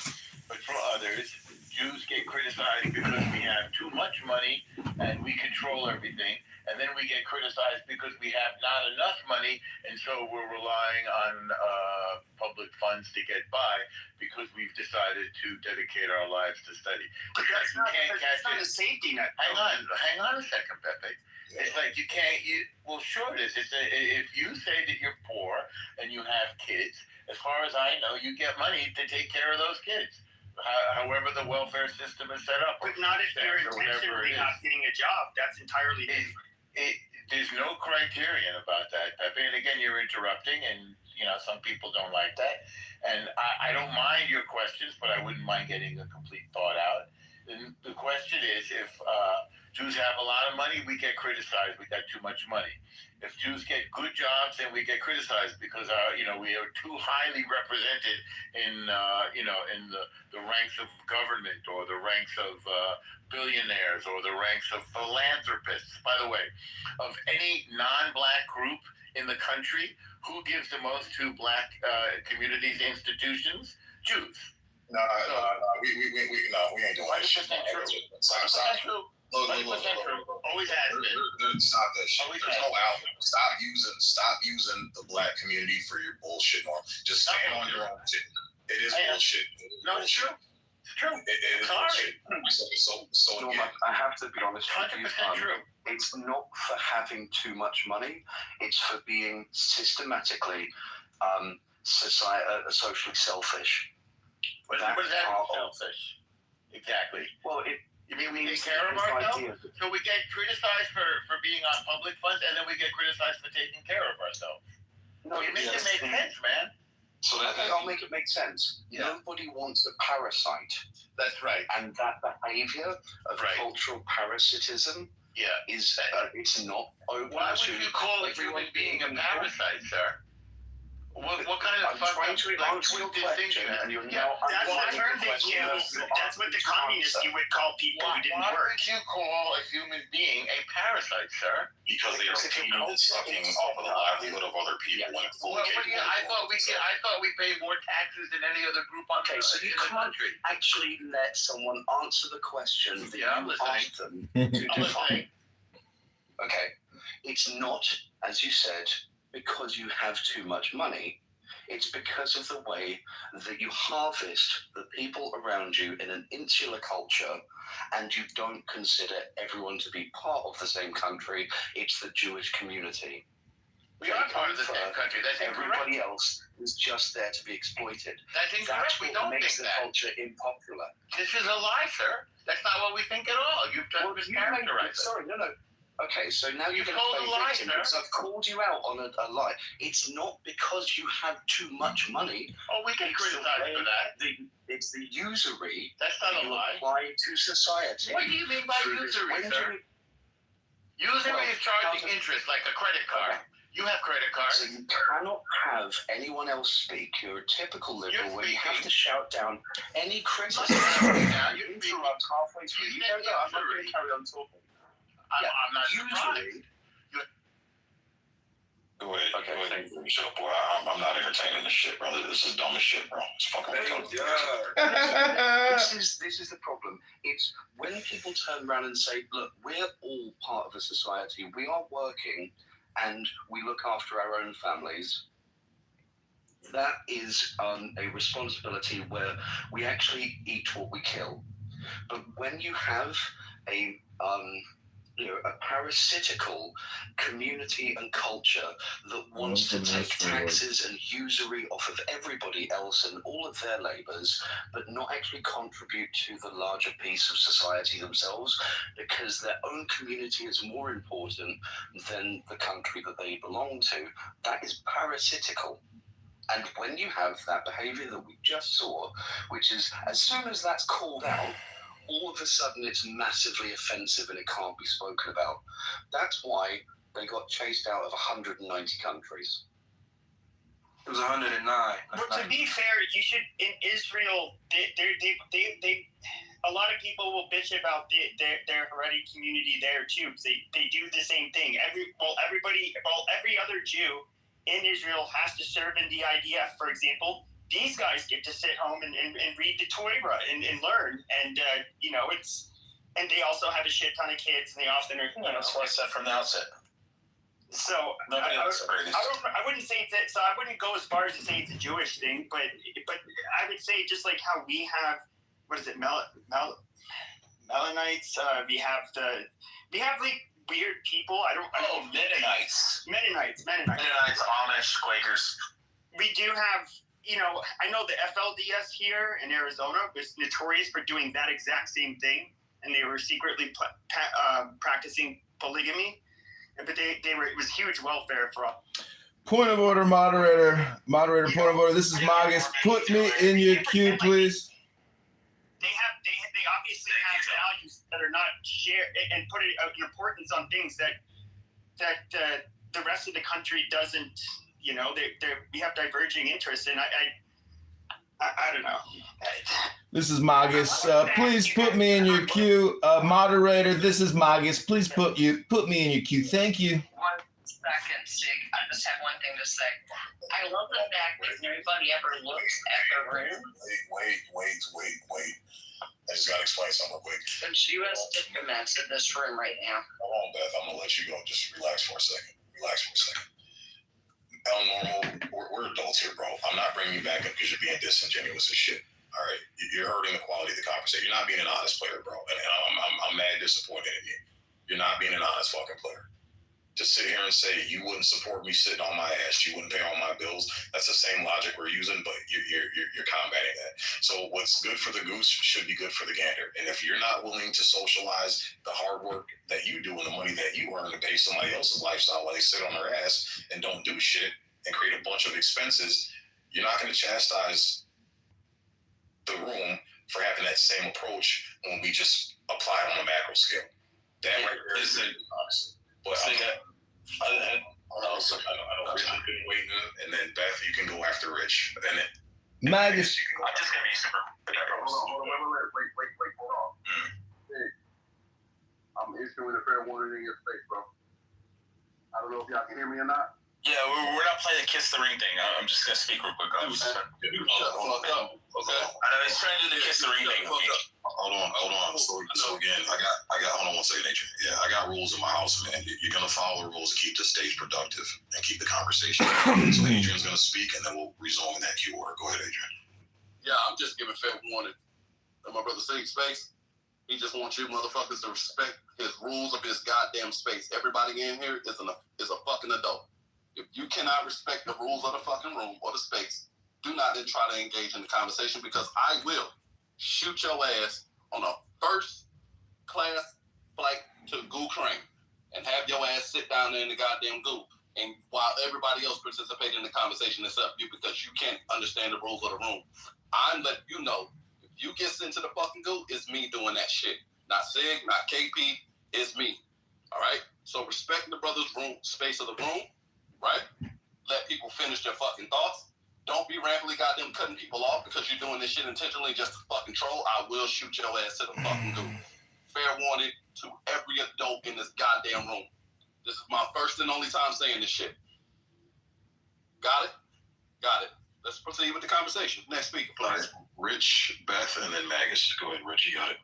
but from others, Jews get criticized because we have too much money and we control everything. and then we get criticized because we have not enough money, and so we're relying on public funds to get by because we've decided to dedicate our lives to study. But that's not a safety net. Hang on a second, Pepe. It's like you can't. Well, sure it is. If you say that you're poor and you have kids, as far as I know, you get money to take care of those kids. However the welfare system is set up. But not if you're intentionally not getting a job. That's entirely different. There's no criterion about that, Pepe. And again, you're interrupting, and some people don't like that. And I don't mind your questions, but I wouldn't mind getting a complete thought out. And the question is, if Jews have a lot of money, we get criticized. We got too much money. If Jews get good jobs, then we get criticized because we are too highly represented in the ranks of government or the ranks of billionaires or the ranks of philanthropists. By the way, of any non-black group in the country, who gives the most to black communities, institutions? Jews. No, we ain't doing that shit. 100% true. 100% true. Look. Always has been. Stop that shit. There's no outlet. Stop using the black community for your bullshit norm. Just stand on your own shit. It is bullshit. No, it's true. It's true. It is bullshit. So again, I have to be honest with you. 100% true. It's not for having too much money. It's for being systematically socially selfish. What does that mean, selfish? Exactly. Well, you mean we take care of ourselves? So we get criticized for being on public funds, and then we get criticized for taking care of ourselves. No, you make it make sense, man. So I'll make it make sense. Yeah. Nobody wants a parasite. That's right. And that behavior of cultural parasitism is it's not open. Why would you call a human being a parasite, sir? What kind of twisted thing you have? That's what the communists would call people who didn't work. Why would you call a human being a parasite, sir? Because they are feeding and sucking off of the livelihood of other people when fully capable. I thought we pay more taxes than any other group on so you can't actually let someone answer the question that you asked them to define. Okay, it's not, as you said, because you have too much money. It's because of the way that you harvest the people around you in an insular culture, and you don't consider everyone to be part of the same country. It's the Jewish community. We are part of the same country. That's everybody else is just there to be exploited. That's incorrect. That's what makes the culture unpopular. This is a lie, sir. That's not what we think at all. You've just mischaracterized it. Sorry, no. Okay, so now you're going to play victim because I've called you out on a lie. It's not because you have too much money. Oh, we get criticized for that. It's the usury that's not a lie. Apply to society. What do you mean by usury, sir? Usury is charging interest like a credit card. You have credit cards. So you cannot have anyone else speak. You're a typical liberal where you have to shout down any criticism. You interrupt halfway through. You don't go. I'm not going to carry on talking. I'm not usually. Go ahead. Okay. Shut up, boy. I'm not entertaining this shit, brother. This is dumb as shit, bro. It's fucking This is the problem. It's when people turn around and say, look, we're all part of a society. We are working and we look after our own families. That is a responsibility where we actually eat what we kill. But when you have a parasitical community and culture that wants to take taxes and usury off of everybody else and all of their labours, but not actually contribute to the larger piece of society themselves, because their own community is more important than the country that they belong to, that is parasitical. And when you have that behaviour that we just saw, which is as soon as that's called out, all of a sudden it's massively offensive and it can't be spoken about. That's why they got chased out of 190 countries. It was 109. Well, to be fair, you should in Israel. They a lot of people will bitch about their Haredi community there too. They do the same thing. Every other Jew in Israel has to serve in the IDF, for example. These guys get to sit home and read the Torah and learn. And, and they also have a shit ton of kids, and they often are. That's what I said from the outset. So Nobody else agrees. I wouldn't say that. So I wouldn't go as far as to say it's a Jewish thing, but I would say just like how we have, what is it, Melanites? We have like weird people. I don't Mennonites. Mennonites, Amish, Quakers. We do have, I know the FLDS here in Arizona was notorious for doing that exact same thing, and they were secretly practicing polygamy, but it was huge welfare for all. Point of order, moderator, point of order. This is Magus. Put me in your queue, please. They obviously have values that are not shared, and put an importance on things that the rest of the country doesn't. We have diverging interests, and I don't know. This is Magus. Please put me in your queue, moderator. This is Magus. Please put me in your queue. Thank you. 1 second, Sig. I just have one thing to say. I love the fact that everybody ever looks at the room. Wait. I just gotta explain something real quick. There's U.S. diplomats in this room right now. Hold on, Beth. I'm gonna let you go. Just relax for a second. El Normal, we're adults here, bro. I'm not bringing you back up because you're being disingenuous as shit. All right, you're hurting the quality of the conversation. You're not being an honest player, bro. And I'm mad disappointed in you. You're not being an honest fucking player. To sit here and say you wouldn't support me sitting on my ass, you wouldn't pay all my bills. That's the same logic we're using, but you're combating that. So what's good for the goose should be good for the gander. And if you're not willing to socialize the hard work that you do and the money that you earn to pay somebody else's lifestyle while they sit on their ass and don't do shit and create a bunch of expenses, you're not going to chastise the room for having that same approach when we just apply it on a macro scale. That right there is honest. But I don't really been waiting, and then Beth, you can go after Rich. And then Magus. I'm just gonna be super. Hold on. Wait, hold on. Hey, I'm issuing a fair warning in your face, bro. I don't know if y'all can hear me or not. Yeah, we're not playing the kiss the ring thing. I'm just gonna speak real quick. Shut the fuck up. Okay. I know he's trying to do the kiss the ring thing. Hold on. So again, I got. Hold on one second, Adrian. Yeah, I got rules in my house, man. You're gonna follow the rules to keep the stage productive and keep the conversation. So Adrian's gonna speak, and then we'll resume in that queue order. Go ahead, Adrian. Yeah, I'm just giving fair warning. And my brother Sig Space, he just wants you motherfuckers to respect his rules of his goddamn space. Everybody in here is a fucking adult. If you cannot respect the rules of the fucking room or the space, do not then try to engage in the conversation, because I will shoot your ass on a first-class flight to Goo Crane and have your ass sit down there in the goddamn goo. And while everybody else participates in the conversation except you, because you can't understand the rules of the room, I'm letting you know, if you get sent to the fucking goo, it's me doing that shit. Not Sig, not KP, it's me. All right? So respect the brother's room, space of the room, right? Let people finish their fucking thoughts. Don't be rampantly goddamn cutting people off because you're doing this shit intentionally just to fucking troll. I will shoot your ass to the fucking goo. Fair warning to every adult in this goddamn room. This is my first and only time saying this shit. Got it? Got it. Let's proceed with the conversation. Next speaker, please. Rich, Beth, and then Magus. Go ahead, Rich. You got it.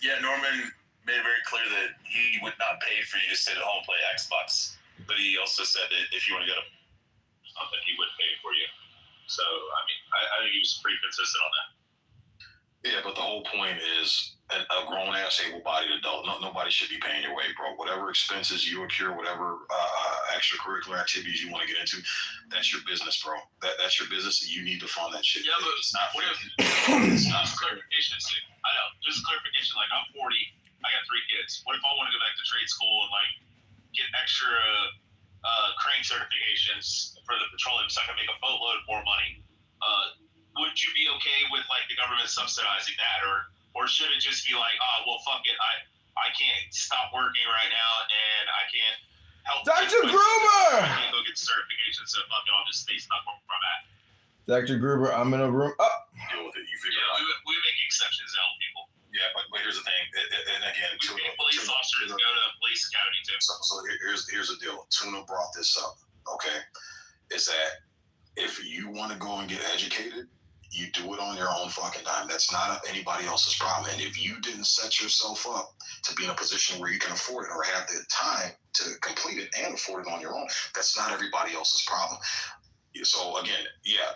Yeah, Norman made it very clear that he would not pay for you to sit at home and play Xbox. But he also said that if you want to go to something, he would pay for you. So, I mean, I think he was pretty consistent on that. Yeah, but the whole point is a grown-ass, able-bodied adult. Nobody should be paying your way, bro. Whatever expenses you incur, whatever extracurricular activities you want to get into, that's your business, bro. That's your business, and you need to fund that shit. Yeah, but it's not fair. It's not clarification. I know. Just clarification. Like, I'm 40. I got 3 kids. What if I want to go back to trade school and, like, get extra crane certifications for the petroleum so I can make a boatload more money? Would you be okay with, like, the government subsidizing that, or should it just be like, oh, well, fuck it, I can't stop working right now and I can't help Dr. Gruber! I can't go get the certification, so fuck it, I'll just stay stuck where I'm at. Dr. Gruber, I'm in a room. Oh. Deal with it. You figure it out. We make exceptions to help people. Yeah, but here's the thing, and again, we make police officers go to police academy too. So here's the deal. Tuna brought this up. Okay, is that if you want to go and get educated, you do it on your own fucking dime. That's not anybody else's problem. And if you didn't set yourself up to be in a position where you can afford it or have the time to complete it and afford it on your own, that's not everybody else's problem. So again, yeah,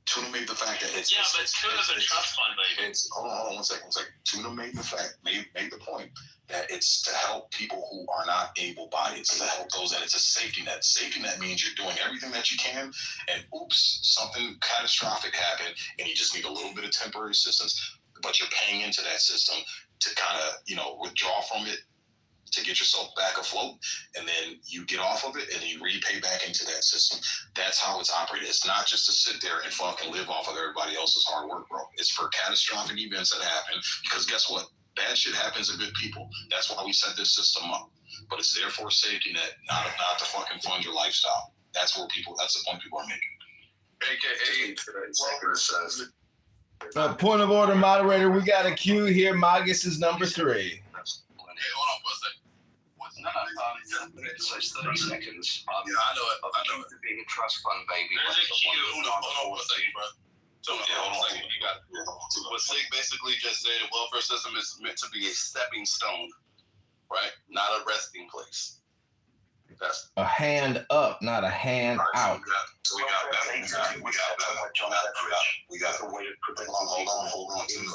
Tuna made the fact that it's but Tuna's a trust fund, baby. It's hold on one second. Tuna made the point that it's to help people who are not able-bodied. It's to help those, and it's a safety net. Safety net means you're doing everything that you can, and oops, something catastrophic happened, and you just need a little bit of temporary assistance, but you're paying into that system to kind of, withdraw from it to get yourself back afloat, and then you get off of it, and then you repay back into that system. That's how it's operated. It's not just to sit there and fucking live off of everybody else's hard work, bro. It's for catastrophic events that happen, because guess what? Bad shit happens to good people. That's why we set this system up. But it's there for a safety net, not to fucking fund your lifestyle. That's the point people are making. AKA, Point of order, moderator. We got a cue here. Magus is number 3. Hey, hold on for a second. It's 30 seconds. Yeah, I know it. Being a trust fund baby. There's a cue. Hold on for a second, bro. Hold on a second. You got it. What Sig basically just said, the welfare system is meant to be a stepping stone, right? Not a resting place. That's a hand up, not a hand out. So we got hold on. Tuna,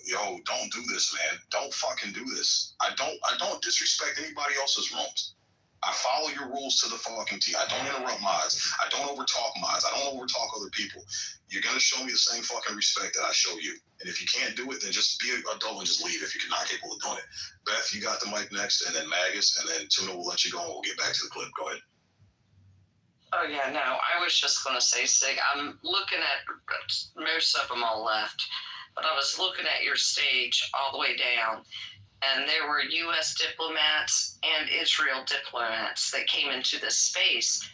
yo, don't do this, man. Don't fucking do this. I don't disrespect anybody else's rooms. I follow your rules to the fucking T. I don't interrupt mods. I don't overtalk mods. I don't overtalk other people. You're gonna show me the same fucking respect that I show you. And if you can't do it, then just be an adult and just leave if you're not capable of doing it. Beth, you got the mic next, and then Magus, and then Tuna will let you go, and we'll get back to the clip. Go ahead. Oh, yeah, no, I was just going to say, Sig, I'm looking at, most of them all left, but I was looking at your stage all the way down, and there were U.S. diplomats and Israel diplomats that came into this space.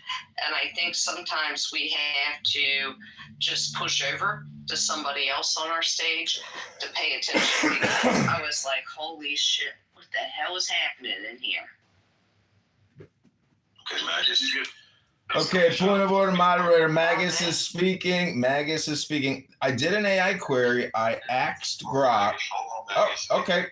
And I think sometimes we have to just push over to somebody else on our stage to pay attention, because I was like, holy shit, what the hell is happening in here? Okay, Magus, you good? Okay, point of order, moderator. Magus is speaking. I did an AI query. I asked Grok. Oh, okay.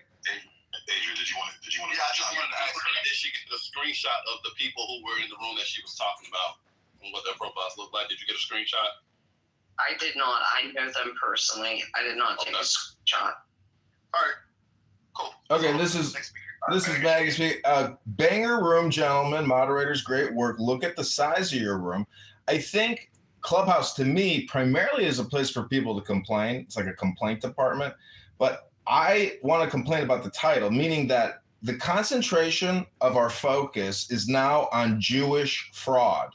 Adrian, did you want to? Yeah, I just wanted to ask her, did she get a screenshot of the people who were in the room that she was talking about and what their profiles look like? Did you get a screenshot? I did not. I know them personally. I did not take a screenshot. All right, cool. Okay, this is Magus. Banger room, gentlemen. Moderators, great work. Look at the size of your room. I think Clubhouse, to me, primarily is a place for people to complain. It's like a complaint department. But I want to complain about the title, meaning that the concentration of our focus is now on Jewish fraud.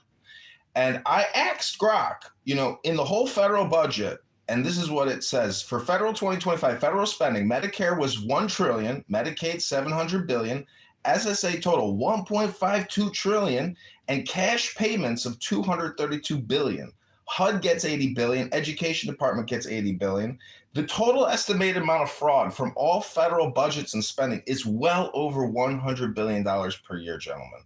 And I asked Grok, in the whole federal budget, and this is what it says: for federal 2025 federal spending, Medicare was $1 trillion, Medicaid $700 billion, SSA total $1.52 trillion, and cash payments of $232 billion. HUD gets $80 billion, Education Department gets $80 billion. The total estimated amount of fraud from all federal budgets and spending is well over $100 billion per year, gentlemen.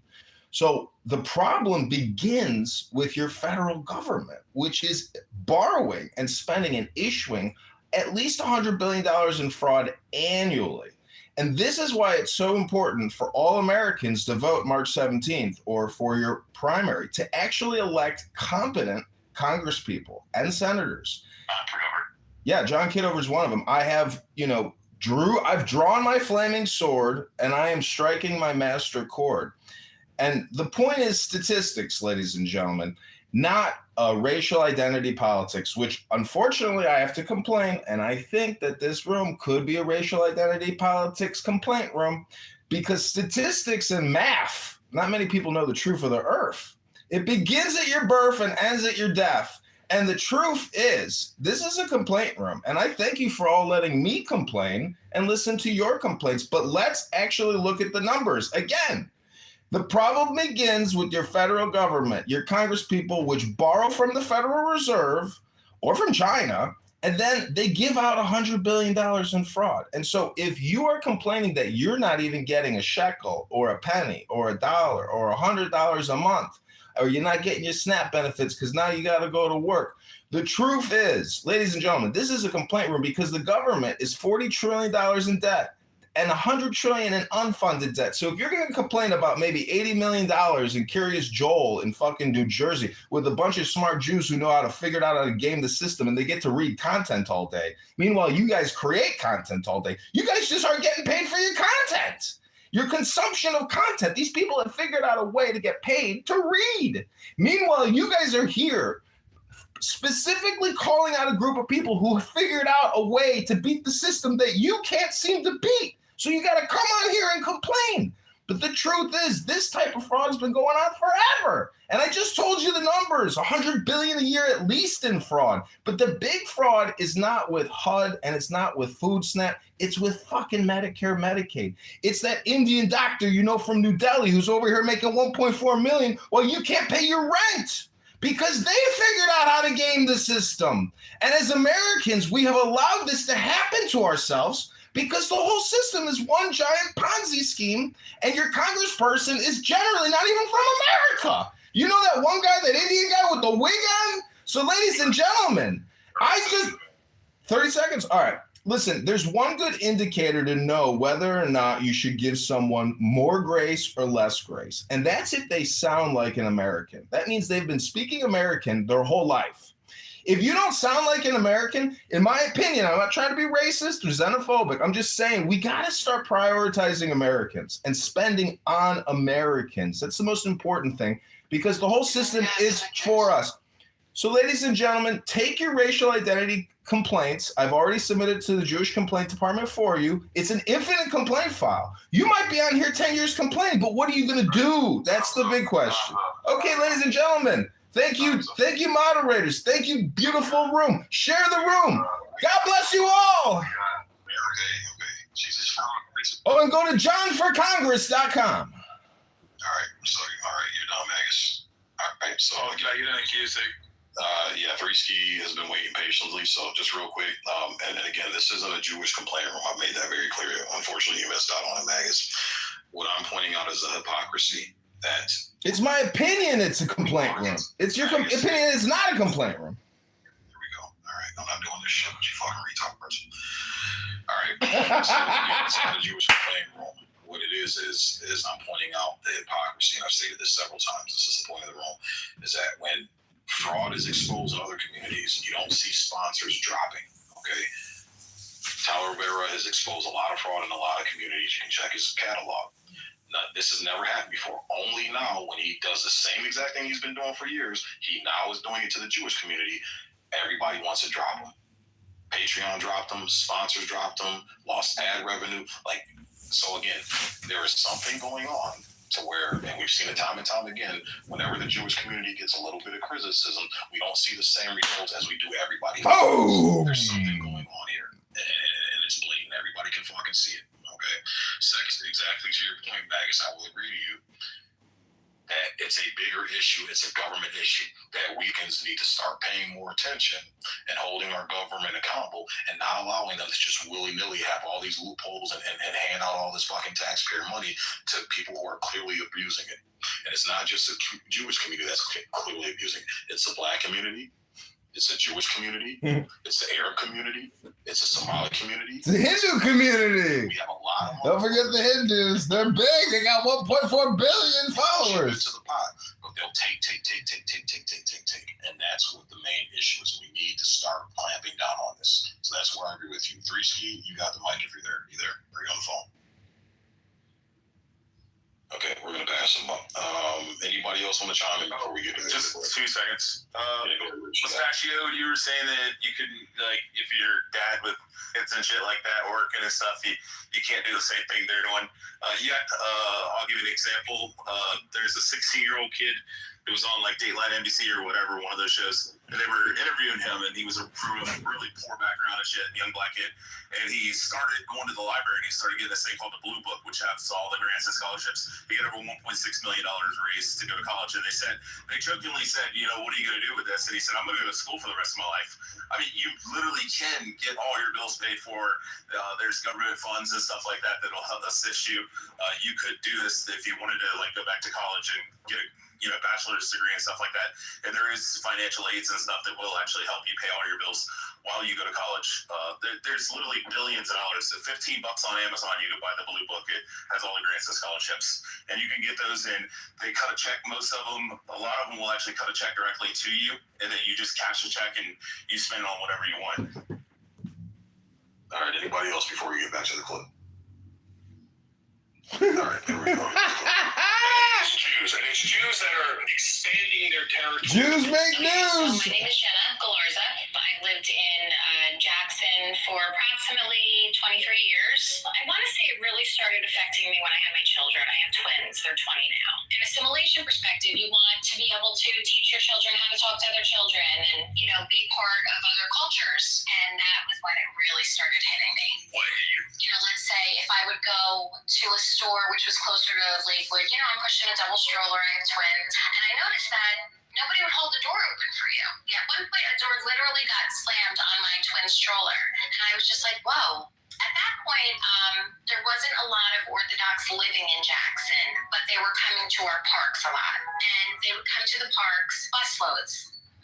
So the problem begins with your federal government, which is borrowing and spending and issuing at least $100 billion in fraud annually. And this is why it's so important for all Americans to vote March 17th or for your primary to actually elect competent congresspeople and senators. Yeah, John Kitover is one of them. I have, I've drawn my flaming sword and I am striking my master chord. And the point is statistics, ladies and gentlemen, not racial identity politics, which unfortunately I have to complain. And I think that this room could be a racial identity politics complaint room, because statistics and math, not many people know the truth of the earth. It begins at your birth and ends at your death. And the truth is, this is a complaint room. And I thank you for all letting me complain and listen to your complaints. But let's actually look at the numbers. Again, the problem begins with your federal government, your congresspeople, which borrow from the Federal Reserve or from China, and then they give out $100 billion in fraud. And so if you are complaining that you're not even getting a shekel or a penny or $1 or $100 a month, or you're not getting your SNAP benefits because now you got to go to work. The truth is, ladies and gentlemen, this is a complaint room because the government is $40 trillion in debt and $100 trillion in unfunded debt. So if you're going to complain about maybe $80 million in Curious Joel in fucking New Jersey with a bunch of smart Jews who know how to figure out how to game the system and they get to read content all day. Meanwhile, you guys create content all day. You guys just aren't getting paid for your content. Your consumption of content. These people have figured out a way to get paid to read. Meanwhile, you guys are here specifically calling out a group of people who figured out a way to beat the system that you can't seem to beat. So you got to come on here and complain. But the truth is, this type of fraud has been going on forever. And I just told you the numbers, $100 billion a year at least in fraud. But the big fraud is not with HUD and it's not with Food Snap. It's with fucking Medicare, Medicaid. It's that Indian doctor you know from New Delhi who's over here making $1.4 million while you can't pay your rent. Because they figured out how to game the system. And as Americans, we have allowed this to happen to ourselves because the whole system is one giant Ponzi scheme, and your congressperson is generally not even from America. You know that one guy, that Indian guy with the wig on? So ladies and gentlemen, 30 seconds? All right. Listen, there's one good indicator to know whether or not you should give someone more grace or less grace. And that's if they sound like an American. That means they've been speaking American their whole life. If you don't sound like an American, in my opinion, I'm not trying to be racist or xenophobic. I'm just saying we got to start prioritizing Americans and spending on Americans. That's the most important thing because the whole system is for us. So ladies and gentlemen, take your racial identity complaints. I've already submitted to the Jewish Complaint Department for you. It's an infinite complaint file. You might be on here 10 years complaining, but what are you going to do? That's the big question. Okay, ladies and gentlemen, thank you. Thank you, moderators. Thank you, beautiful room. Share the room. God bless you all. Oh, and go to johnforcongress.com. All right, so you're done, Magus. All right, so you done QC. Yeah, 3Ski has been waiting patiently. So just real quick, and again, this isn't a Jewish complaint room. I made that very clear. Unfortunately, you missed out on it, Magus. What I'm pointing out is the hypocrisy that it's my opinion. It's a complaint room. It's your opinion. It's not a complaint room. Here we go. All right, I'm not doing this shit with you fucking retard person. All right, so again, it's not a Jewish complaint room. What it is I'm pointing out the hypocrisy, and I've stated this several times. This is the point of the room, is that when fraud is exposed in other communities, you don't see sponsors dropping, okay? Tyler Rivera has exposed a lot of fraud in a lot of communities. You can check his catalog. Now, this has never happened before. Only now, when he does the same exact thing he's been doing for years, he now is doing it to the Jewish community. Everybody wants to drop him. Patreon dropped him, sponsors dropped him, lost ad revenue. So again, there is something going on to where, and we've seen it time and time again, whenever the Jewish community gets a little bit of criticism, we don't see the same results as we do everybody else. Oh! There's something going on here, and it's blatant. Everybody can fucking see it, okay? Second, exactly to your point, Magus, I will agree to you that it's a bigger issue. It's a government issue that weekends need to start paying more attention and holding our government accountable and not allowing them to just willy-nilly have all these loopholes and hand out all this fucking taxpayer money to people who are clearly abusing it. And it's not just the Jewish community that's clearly abusing it. It's the Black community. It's the Jewish community. It's the Arab community. It's the Somali community. It's the Hindu community. We have a lot of Don't forget the Hindus. They're big. They got 1.4 billion followers. To the pot, but they'll take. And that's what the main issue is. We need to start clamping down on this. So that's where I agree with you. 3Ski, you got the mic if you're there. You there? Or are you on the phone? Okay, we're going to pass them up. Anybody else want to chime in before we get to this? Just 2 seconds. Mustachio, you were saying that you could, if your dad with kids and shit like that working and stuff, you can't do the same thing they're doing. I'll give you an example. There's a 16-year-old kid who was on Dateline NBC or whatever, one of those shows, and they were interviewing him, and he was from a really poor background and shit, young Black kid, and he started going to the library, and he started getting this thing called the Blue Book, which has all the grants and scholarships. He got over $1.6 million raised to go to college, and they jokingly said, what are you going to do with this? And he said, I'm going to go to school for the rest of my life. I mean, you literally can get all your bills paid for. There's government funds and stuff like that that'll help assist you. You could do this if you wanted to go back to college and get a bachelor's degree and stuff like that. And there is financial aids and stuff that will actually help you pay all your bills while you go to college. There's literally billions of dollars. So $15 on Amazon, you can buy the Blue Book. It has all the grants and scholarships, and you can get those in. They cut a check. Most of them, a lot of them will actually cut a check directly to you, and then you just cash the check and you spend it on whatever you want. All right. Anybody else before we get back to the clip? All right. There we go. It's Jews that are expanding their territory. Jews make news. So my name is Jenna Galarza. I lived in Jackson for approximately 23 years. I want to say it really started affecting me when I had my children. I have twins. They're 20 now. In assimilation perspective, you want to be able to teach your children how to talk to other children and, be part of other cultures. And that was when it really started hitting me. What hit you? Let's say if I would go to a store which was closer to Lakewood, I'm pushing a double stroller, I have twins, and I noticed that nobody would hold the door open for you. Yeah, at one point, a door literally got slammed on my twin stroller, and I was just like, whoa. At that point, there wasn't a lot of Orthodox living in Jackson, but they were coming to our parks a lot. And they would come to the parks, busloads,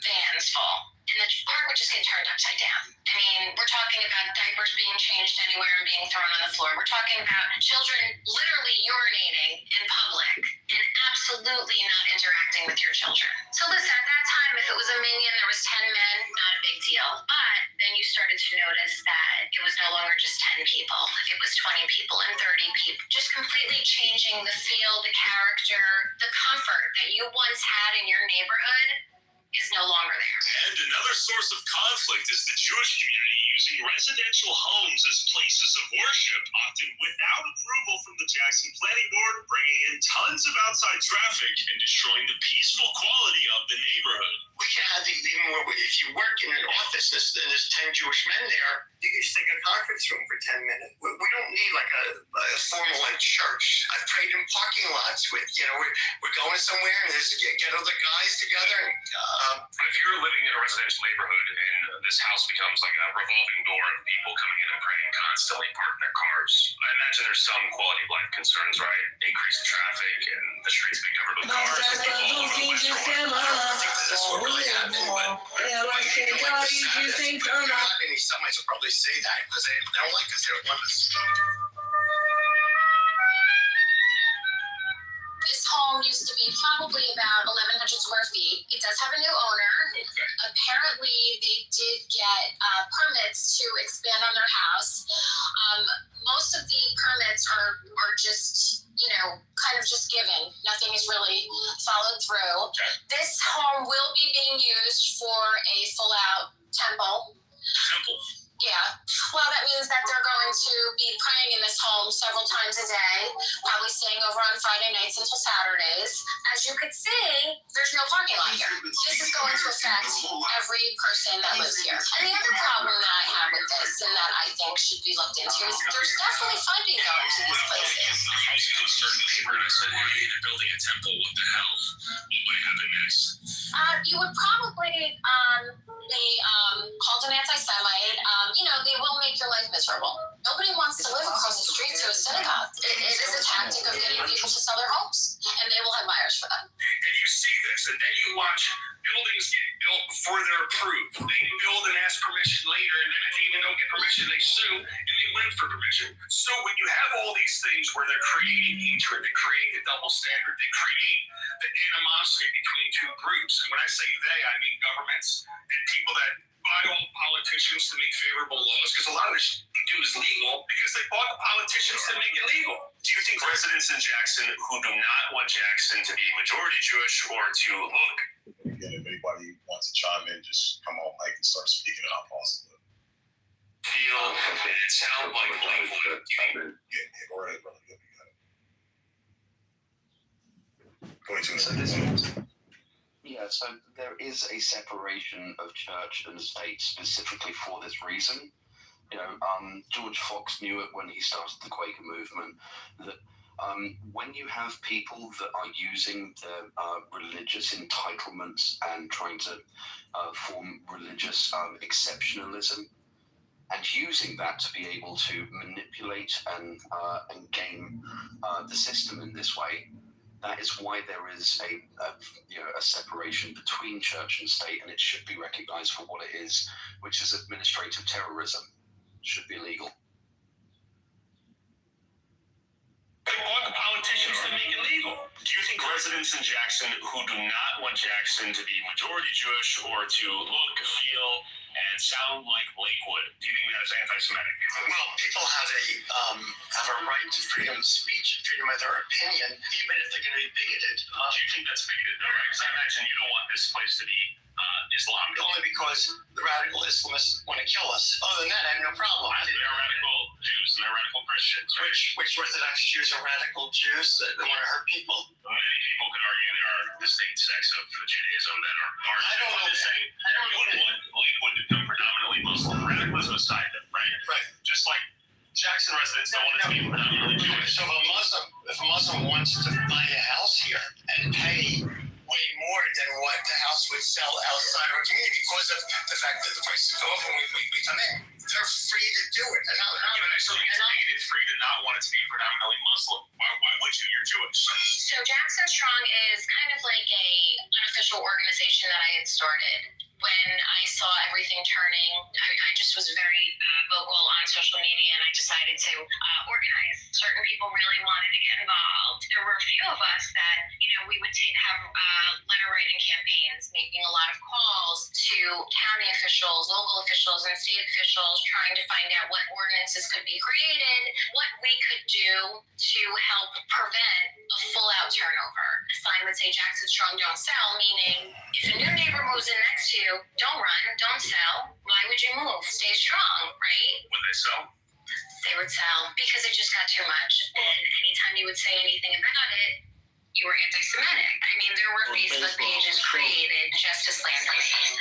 vans full. And the park would just get turned upside down. I mean, we're talking about diapers being changed anywhere and being thrown on the floor. We're talking about children literally urinating in public and absolutely not interacting with your children. So listen, at that time, if it was a minion, there was 10 men, not a big deal. But then you started to notice that it was no longer just 10 people. It was 20 people and 30 people. Just completely changing the feel, the character, the comfort that you once had in your neighborhood is no longer there. And another source of conflict is the Jewish community using residential homes as places of worship, often without approval from the Jackson Planning Board, bringing in tons of outside traffic and destroying the peaceful quality of the neighborhood. We can have if you work in an office and there's 10 Jewish men there, you can just take a conference room for 10 minutes. We don't need like a formal like church. I've prayed in parking lots with, we're going somewhere and there's get other guys together. And, if you're living in a residential neighborhood and this house becomes like a revolving door of people coming in and praying constantly, parking their cars, I imagine there's some quality of life concerns, right? Increase in traffic and the streets being covered with cars. I don't think that's what really happened, but a lot of any Semites will probably say that because they don't like us. They don't want us. This home used to be probably about 1,100 square feet. It does have a new owner. Okay. Apparently, they did get permits to expand on their house. Most of the permits are just, kind of just given. Nothing is really followed through. Okay. This home will be being used for a full-out temple. Temple. Yeah. Well, that means that they're going to be praying in this home several times a day, probably staying over on Friday nights until Saturdays. As you could see, there's no parking lot here. This is going to affect every person that lives here. And the other problem that I have with this and that I think should be looked into is there's definitely funding going to these places. Housing to a certain neighborhood, I said, hey, they're building a temple. What the hell? What might happen next? You would probably be called an anti-Semite. They will make your life miserable. Nobody wants to live across the street to a synagogue. It is a tactic of getting people to sell their homes, and they will have buyers for them. And you see this, and then you watch buildings get built before they're approved. They build and ask permission later, and then if they even don't get permission, they sue, and they win for permission. So when you have all these things where they're creating hatred, they create a double standard, they create the animosity between two groups. And when I say they, I mean governments and people that buy all politicians to make favorable laws, because a lot of this they do is legal because they bought the politicians to make it legal. Do you think residents in Jackson who do not want Jackson to be majority Jewish or to look? Again, if anybody wants to chime in, just come on mic and start speaking out possibly. Feel and sound like Lakewood. Yeah, go ahead, brother. So there is a separation of church and state specifically for this reason. George Fox knew it when he started the Quaker movement, that when you have people that are using their religious entitlements and trying to form religious exceptionalism, and using that to be able to manipulate and game the system in this way, That is why there is a separation between church and state, and it should be recognized for what it is, which is administrative terrorism. It should be illegal. They want the politicians to make it legal. Do you think residents in Jackson who do not want Jackson to be majority Jewish or to look, feel, and sound like Lakewood, do you think that is anti-Semitic? Well, people have a right to freedom of speech and freedom of their opinion, even if they're going to be bigoted. Do you think that's bigoted, though, right? Because I imagine you don't want this place to be Islamic. Only because the radical Islamists want to kill us. Other than that, I have no problem. I think they're radical Jews and they're radical Christians. Right? Which Orthodox Jews are radical Jews that want to hurt people? Many people could argue there are distinct sects of Judaism that are I don't know. I don't want Lakewood to become predominantly Muslim. Radicalism aside, then, right? Right. Just like Jackson residents don't want it to be predominantly Jewish. So if a Muslim wants to buy a house here and pay way more than what the house would sell outside of our community because of the fact that the prices go up when we come in, they're free to do it. And I still think it's bigoted free to not want it to be predominantly Muslim. Why would you? You're Jewish. So Jackson Strong is kind of like a unofficial organization that I had started. When I saw everything turning, I just was very vocal on social media, and I decided to organize. Certain people really wanted to get involved. There were a few of us that, we would have letter writing campaigns, making a lot of calls to county officials, local officials, and state officials, trying to find out what ordinances could be created, what we could do to help prevent a full-out turnover. A sign would say Jackson Strong don't sell, meaning if a new neighbor moves in next to you, don't run, don't sell. Why would you move? Stay strong, right? Would they sell? They would sell because it just got too much. And anytime you would say anything about it, you were anti-Semitic. I mean, there were Facebook pages created just to slander me.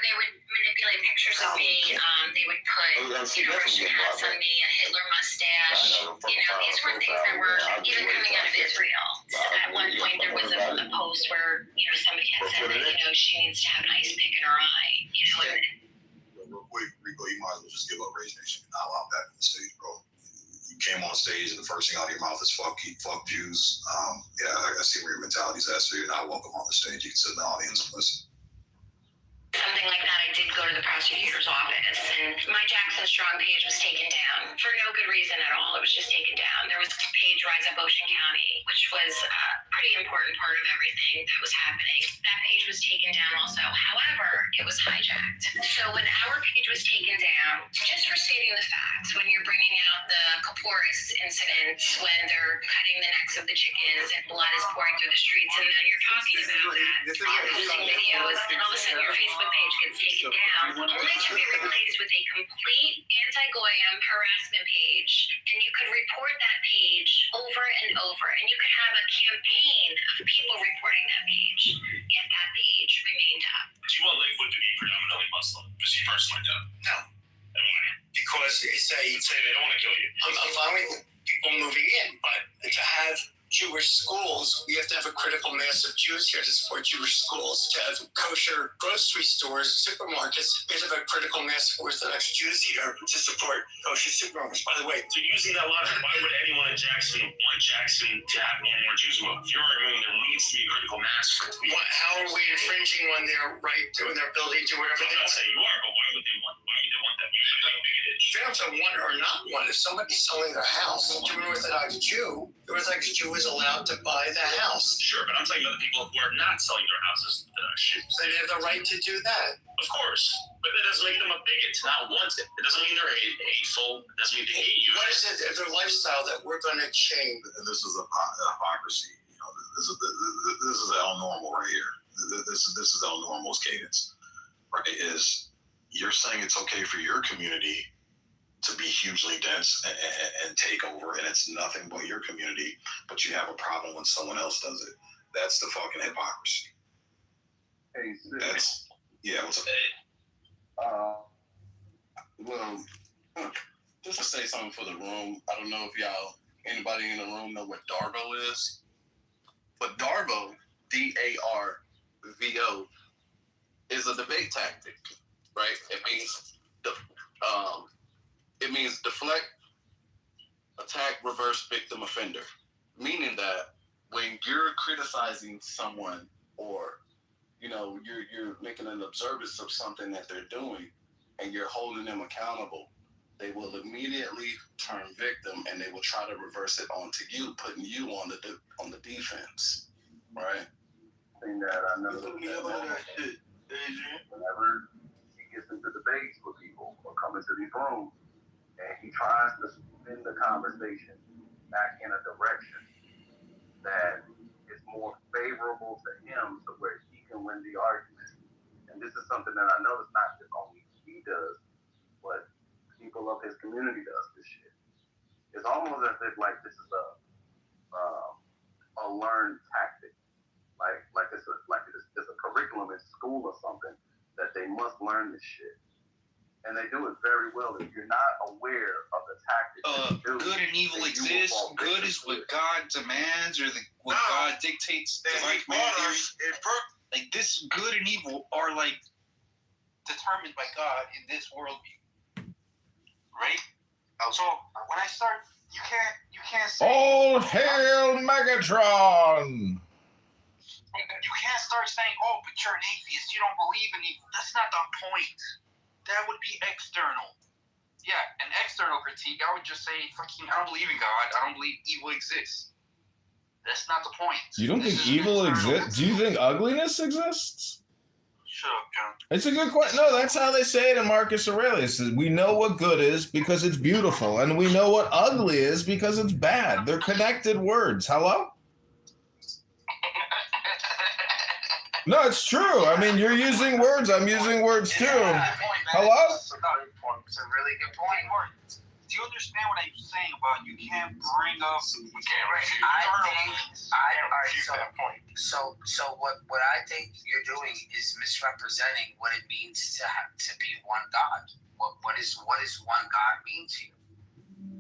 They would manipulate pictures of me. They would put Russian hats on me, a Hitler mustache. These were things that were even coming out of Israel. At one point, there was a post where somebody had said that she needs to have an ice pick in her eye. Real quick, Rico, you might as well just give up Rage Nation and not allow that on the stage, bro. You came on stage and the first thing out of your mouth is fuck Jews. I see where your mentality's at, so you're not welcome on the stage. You can sit in the audience and listen. Something like that, I did go to the prosecutor's office, and my Jackson Strong page was taken down for no good reason at all. It was just taken down. There was a page, Rise Up Ocean County, which was a pretty important part of everything that was happening. That page was taken down also. However, it was hijacked. So when our page was taken down, just for stating the facts, when you're bringing out the Kaporis incident, when they're cutting the necks of the chickens and blood is pouring through the streets, and then you're talking about that, you're posting videos, and all of a sudden your Facebook page gets taken down, only to be replaced with a complete anti-Goyim harassment page. And you could report that page over and over, and you could have a campaign of people reporting that page, yet that page remained up. Do you want Lakewood to be predominantly Muslim? Just you personally, though? No. And why? Because say they don't want to kill you. I'm fine with people moving in, but to have Jewish schools, we have to have a critical mass of Jews here to support Jewish schools. To have kosher grocery stores, supermarkets, we have to have a critical mass of Orthodox Jews here to support kosher supermarkets. By the way, so using that logic, why would anyone in Jackson want Jackson to have more Jews move? If you're arguing there needs to be a critical mass for it to be. How are we infringing on their right to and their ability to do whatever they want? I'm not saying you are, but why would they want that? Why would they bigoted? They don't have to want or not want. If somebody's selling their house to an Orthodox Jew, the Orthodox Jew is allowed to buy the house. Sure, but I'm talking about the people who are not selling their houses shoes. They have the right to do that. Of course. But that doesn't make them a bigot to not want it. It doesn't mean they're hateful. It doesn't mean they hate you. What is it, their lifestyle that we're going to change? And this is a hypocrisy. This is El Normal right here. This is El Normal's cadence, right? Is you're saying it's okay for your community to be hugely dense and take over, and it's nothing but your community, but you have a problem when someone else does it. That's the fucking hypocrisy. Hey, that's what's up? Just to say something for the room, I don't know if anybody in the room know what Darvo is, but Darvo, D-A-R-V-O, is a debate tactic, right? It means deflect, attack, reverse, victim, offender, meaning that when you're criticizing someone, or you're making an observance of something that they're doing, and you're holding them accountable, they will immediately turn victim, and they will try to reverse it onto you, putting you on the defense, right? Thing that I know whenever he gets into debates with people or come into these rooms, and he tries to spin the conversation back in a direction that is more favorable to him, to where he can win the argument. And this is something that I notice not just only he does, but people of his community does this shit. It's almost as if like this is a learned tactic, like it's a curriculum in school or something that they must learn this shit. And they do it very well. If you're not aware of the tactics, good and evil exists. Good is what God demands, or what God dictates. Like this, good and evil are like determined by God in this worldview, right? So when I start, you can't say all hail Megatron. You can't start saying, "Oh, but you're an atheist. You don't believe in evil." That's not the point. That would be external. Yeah, an external critique, I would just say, fucking, I don't believe in God. I don't believe evil exists. That's not the point. You don't think evil exists? Do you think ugliness exists? Shut up, John. It's a good question. No, that's how they say it in Marcus Aurelius. We know what good is because it's beautiful, and we know what ugly is because it's bad. They're connected words. Hello? No, it's true. I mean, you're using words. I'm using words too. Hello? It's a really good point. Do you understand what I'm saying about you can't bring up? So what I think you're doing is misrepresenting what it means to be one God. What is one God mean to you?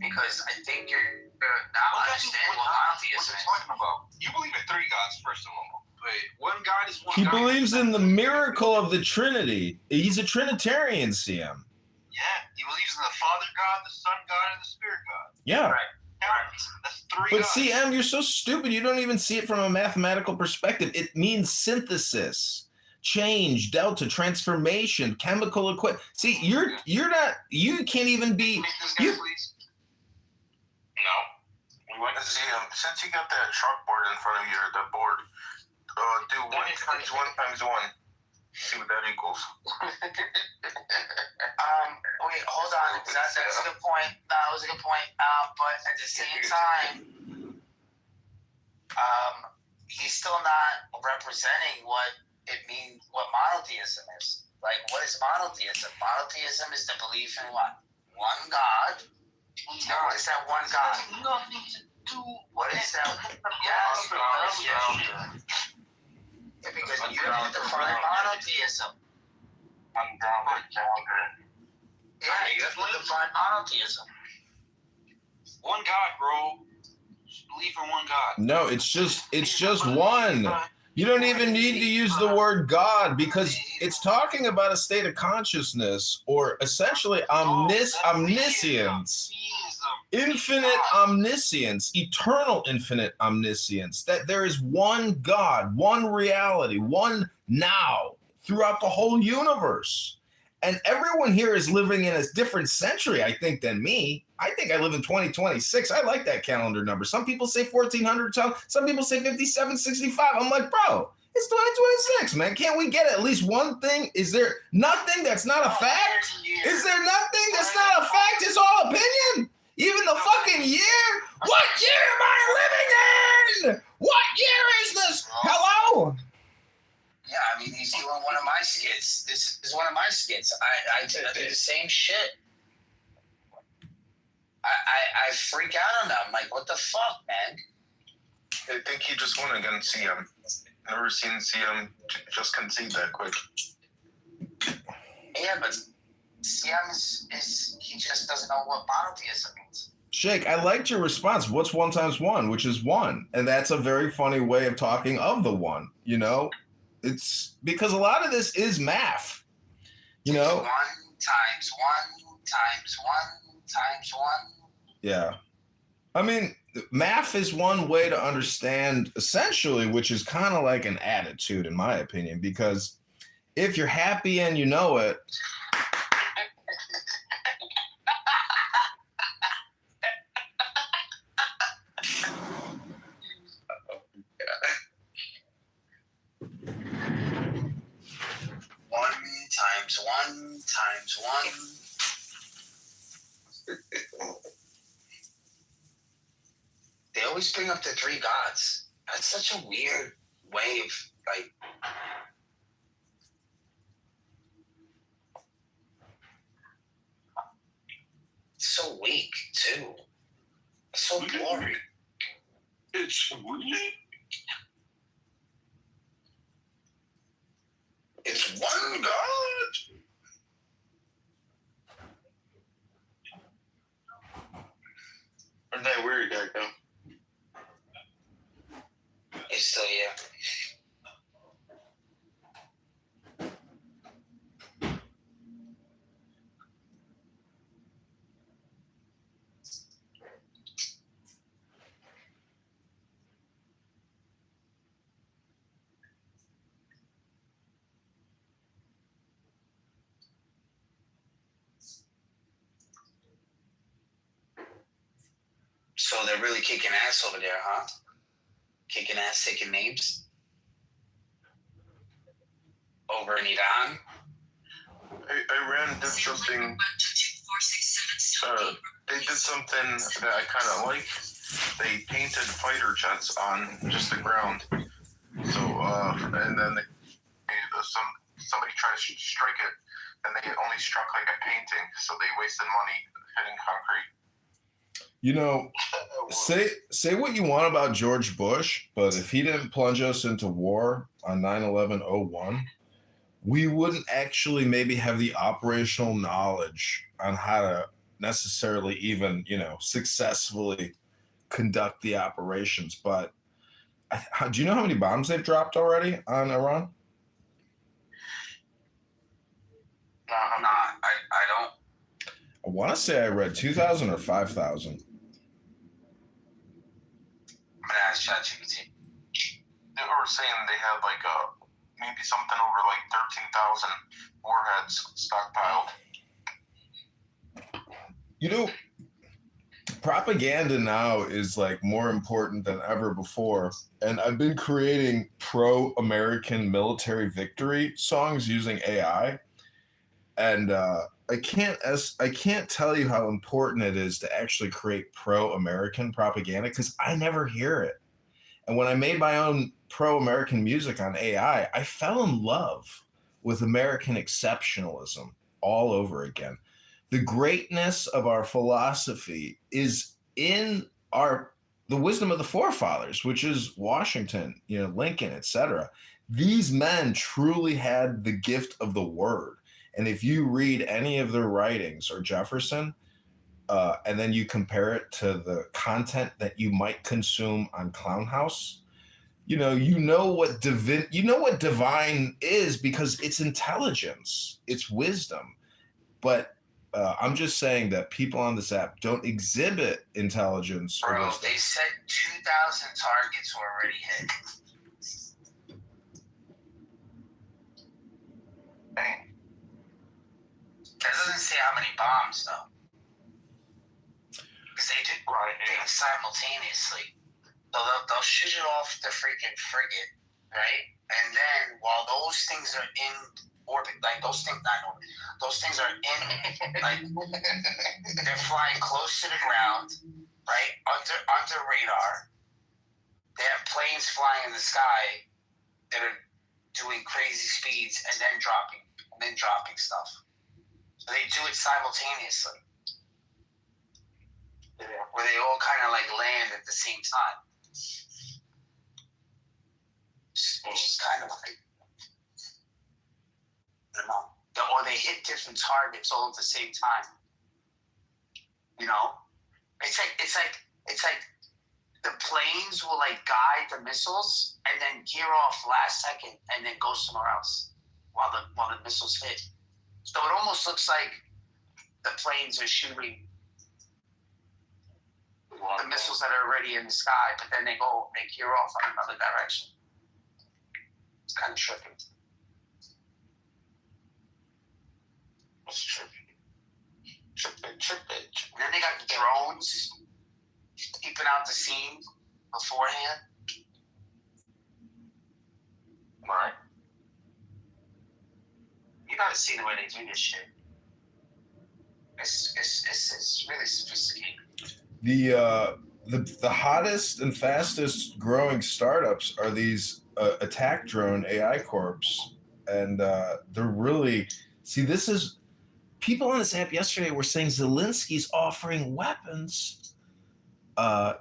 Because I think you're not understanding what monotheism is. Talking about. You believe in three gods, first of all. One God is one He God. believes in the miracle of the Trinity. He's a Trinitarian, CM. Yeah, he believes in the Father God, the Son God, and the Spirit God. Yeah. Right. That's three But gods. CM, you're so stupid. You don't even see it from a mathematical perspective. It means synthesis, change, delta, transformation, chemical equipment. See, you're not. You can't even be. You. No. We went to see him. Since you got that chalkboard in front of you, the board. Do 1 times 1 times 1. See what that equals. Wait, hold on. That's a good point. That was a good point. But at the same time, he's still not representing what it means, what monotheism is. Like, what is monotheism? Monotheism is the belief in what? One God. And what is that one God? Nothing to do. What is that? Yes. Because you have to define monotheism. I'm grounded. Yeah, you have to define monotheism. One God, bro. Just believe in one God. No, it's just one. You don't even need to use the word God because it's talking about a state of consciousness, or essentially omniscience. Infinite omniscience, eternal infinite omniscience, that there is one God, one reality, one now throughout the whole universe. And everyone here is living in a different century, I think, than me. I think I live in 2026. I like that calendar number. Some people say 1400, some people say 5765. I'm like, bro, it's 2026, man. Can't we get at least one thing? Is there nothing that's not a fact? Is there nothing that's not a fact? It's all opinion? Even the fucking year? What year am I living in? What year is this? Hello? Yeah, I mean, he's doing one of my skits. This is one of my skits. I do the same shit. I freak out on that. I'm like, what the fuck, man? I think he just won against CM. Never seen CM just concede that quick. Yeah, but CM he just doesn't know what monotheism means. Shake, I liked your response. What's 1 times 1? Which is 1. And that's a very funny way of talking of the one, you know? It's because a lot of this is math, you know? 1 times 1 times 1 times 1. Yeah. I mean, math is one way to understand essentially, which is kind of like an attitude, in my opinion, because if you're happy and you know it, one times one. They always bring up the three gods. That's such a weird way of like. So weak too. So boring. It's weak. It's one God. Where'd that weird guy go? He's still here. So they're really kicking ass over there, huh? Kicking ass, taking names? Over in Iran? Iran did something. They did something that I kind of like. They painted fighter jets on just the ground. So, and then somebody tried to strike it, and they only struck like a painting. So they wasted money hitting concrete. you know, say what you want about George Bush, but if he didn't plunge us into war on 9/11/01, we wouldn't actually maybe have the operational knowledge on how to necessarily even, successfully conduct the operations. But do you know how many bombs they've dropped already on Iran? I don't. I want to say I read 2,000 or 5,000. I'm gonna ask ChatGPT. They were saying they had like maybe something over like 13,000 warheads stockpiled. Propaganda now is like more important than ever before. And I've been creating pro-American military victory songs using AI. And I can't tell you how important it is to actually create pro-American propaganda because I never hear it. And when I made my own pro-American music on AI, I fell in love with American exceptionalism all over again. The greatness of our philosophy is in the wisdom of the forefathers, which is Washington, Lincoln, etc. These men truly had the gift of the word. And if you read any of their writings or Jefferson, and then you compare it to the content that you might consume on Clown House, you know what divine is because it's intelligence, it's wisdom. But I'm just saying that people on this app don't exhibit intelligence. Bro, they said 2,000 targets were already hit. That doesn't say how many bombs, though. Because they did things simultaneously. So they'll shoot it off the freaking frigate, right? And then while those things are in orbit, like those things are in, like, they're flying close to the ground, right? Under radar. They have planes flying in the sky that are doing crazy speeds and then dropping stuff. So they do it simultaneously. Where they all kind of like land at the same time. Which is kind of like, I don't know. Or they hit different targets all at the same time. It's like the planes will like guide the missiles and then gear off last second and then go somewhere else while the missiles hit. So it almost looks like the planes are shooting the missiles that are already in the sky, but then they gear off on another direction. It's kind of trippy. It's trippy. And then they got the drones keeping out the scene beforehand. Right. You gotta see the way they do this shit. It's really sophisticated. The hottest and fastest growing startups are these attack drone AI corps, and they're really this is people on this app yesterday were saying Zelensky's offering weapons to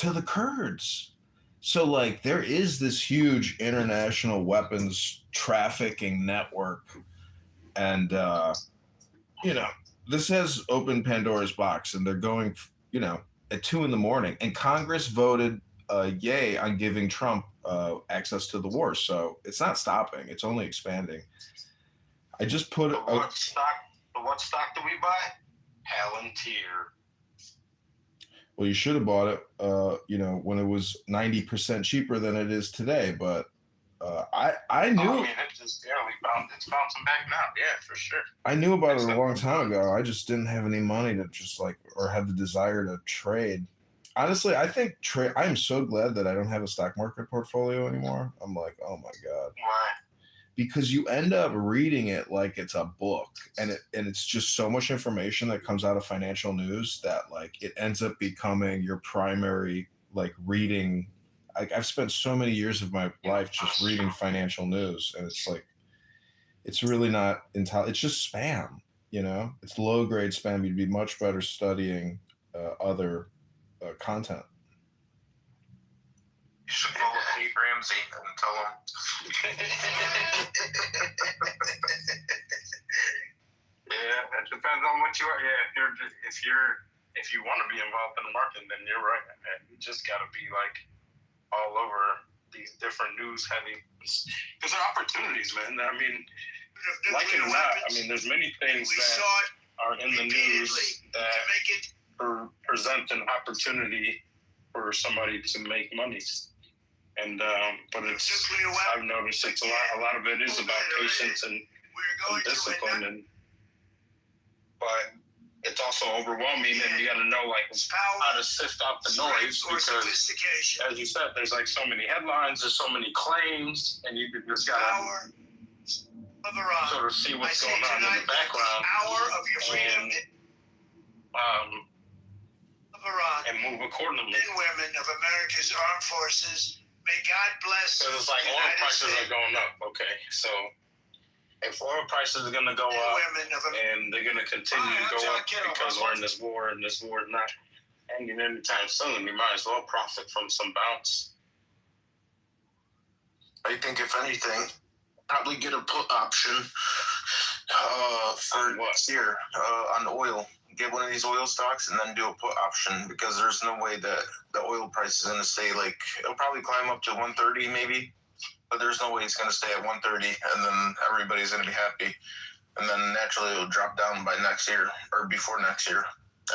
the Kurds. So like there is this huge international weapons trafficking network, and this has opened Pandora's box, and they're going at 2 a.m, and Congress voted yay on giving Trump access to the war. So it's not stopping; it's only expanding. I just put what stock do we buy? Palantir. Well, you should have bought it, when it was 90% cheaper than it is today. But I knew. I mean, it's bouncing back now. Yeah, for sure. I knew about it a long time ago. I just didn't have any money to or have the desire to trade. Honestly, I think I'm so glad that I don't have a stock market portfolio anymore. I'm like, oh my God. Why? Because you end up reading it like it's a book, and it's just so much information that comes out of financial news that it ends up becoming your primary reading. I've spent so many years of my life just reading financial news, and it's really not it's just spam, it's low grade spam. You'd be much better studying other content. You should follow Dave Ramsey and tell him. Yeah, it depends on what you are. Yeah, if you want to be involved in the market, then you're right, man. You just got to be all over these different news heavy, because there are opportunities, man. I mean, like it or not, there's many things that are in the news that present an opportunity for somebody to make money. And but I've noticed it's a lot of it is about patience and discipline, but it's also overwhelming, and you got to know how to sift out the noise, because as you said, there's so many headlines, there's so many claims, and you just got to sort of see what's going on in the background and move accordingly. Men and women of America's armed forces, may God bless. Because it's oil prices are going up. Okay, so if oil prices are going to go up, and they're going to continue to go up because we're in this war, and this war is not ending anytime soon, you might as well profit from some bounce. I think if anything, probably get a put option for next year on oil. Get one of these oil stocks and then do a put option, because there's no way that the oil price is going to stay it'll probably climb up to 130 maybe, but there's no way it's going to stay at 130 and then everybody's going to be happy. And then naturally it'll drop down by next year or before next year.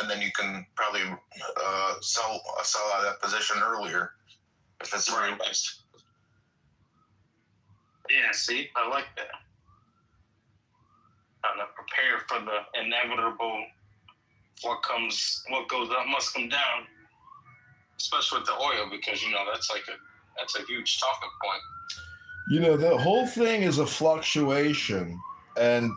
And then you can probably sell out of that position earlier if it's realized. Yeah, see, I like that. Trying to prepare for the inevitable. What goes up must come down, especially with the oil, because that's a huge talking point. The whole thing is a fluctuation, and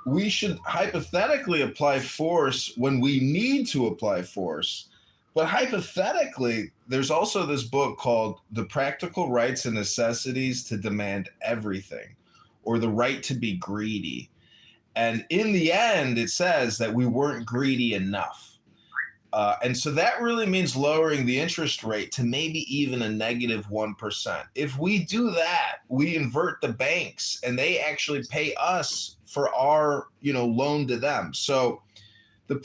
we should hypothetically apply force when we need to apply force. But hypothetically, there's also this book called The Practical Rights and Necessities to Demand Everything, or The Right to Be Greedy. And in the end, it says that we weren't greedy enough. And so that really means lowering the interest rate to maybe even a -1%. If we do that, we invert the banks, and they actually pay us for our, loan to them. So the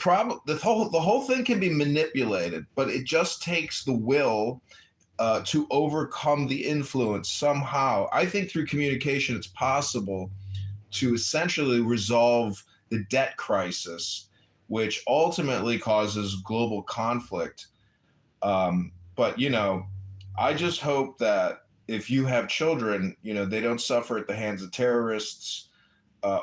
whole thing can be manipulated, but it just takes the will to overcome the influence somehow. I think through communication, it's possible to essentially resolve the debt crisis, which ultimately causes global conflict. But, you know, I just hope that if you have children, you know, they don't suffer at the hands of terrorists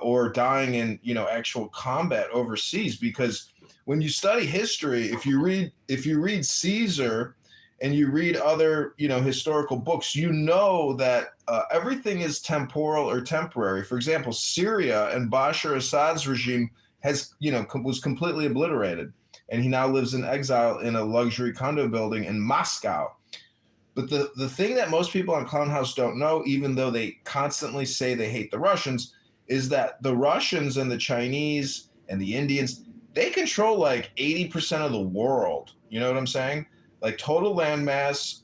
or dying in, you know, actual combat overseas. Because when you study history, if you read Caesar and you read other, you know, historical books, you know that everything is temporal or temporary. For example, Syria and Bashar Assad's regime has, you know, was completely obliterated, and he now lives in exile in a luxury condo building in Moscow. But the thing that most people on Clown House don't know, even though they constantly say they hate the Russians, is that the Russians and the Chinese and the Indians, they control like 80% of the world. You know what I'm saying? Like total landmass,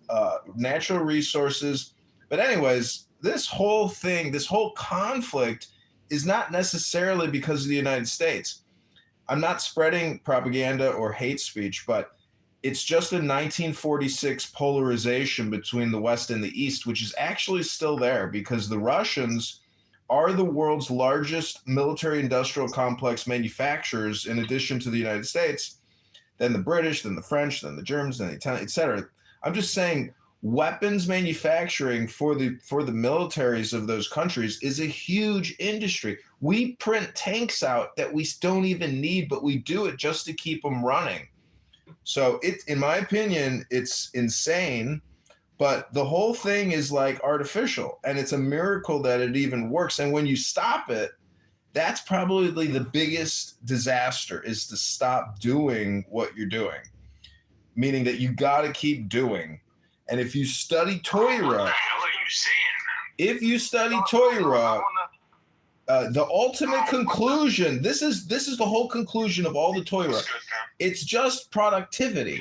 natural resources. But anyways, this whole thing, this whole conflict is not necessarily because of the United States. I'm not spreading propaganda or hate speech, but it's just a 1946 polarization between the West and the East, which is actually still there because the Russians are the world's largest military-industrial complex manufacturers, in addition to the United States, then the British, then the French, then the Germans, then the Italians, etc. I'm just saying weapons manufacturing for the militaries of those countries is a huge industry. We print tanks out that we don't even need, but we do it just to keep them running. So in my opinion, it's insane, but the whole thing is like artificial, and it's a miracle that it even works. And when you stop it, that's probably the biggest disaster, is to stop doing what you're doing, meaning that you got to keep doing. And if you study Torah, What the hell are you saying? if you study Torah, the ultimate conclusion, this is the whole conclusion of all the Torah. It's just productivity.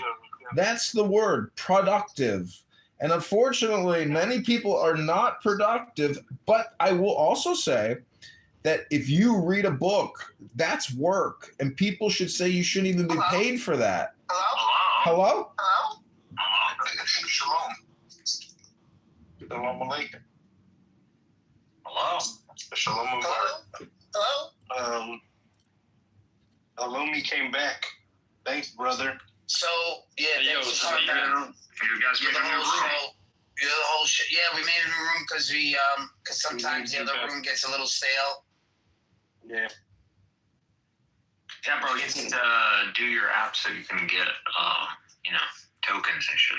That's the word, productive. And unfortunately, many people are not productive. But I will also say that if you read a book, that's work. And people should say you shouldn't even be paid for that. Hello? Hello? Shalom. Shalom alaikum. Hello? Shalom alaikum. Hello? Alumi came back. Thanks, brother. So, yeah, thanks for coming you back. guys You're made the a new whole room. show. You're the whole shit. Yeah, we made a new room because because sometimes the other room gets a little stale. Yeah. Yeah, bro, you need to do your app so you can get, you know, tokens and shit.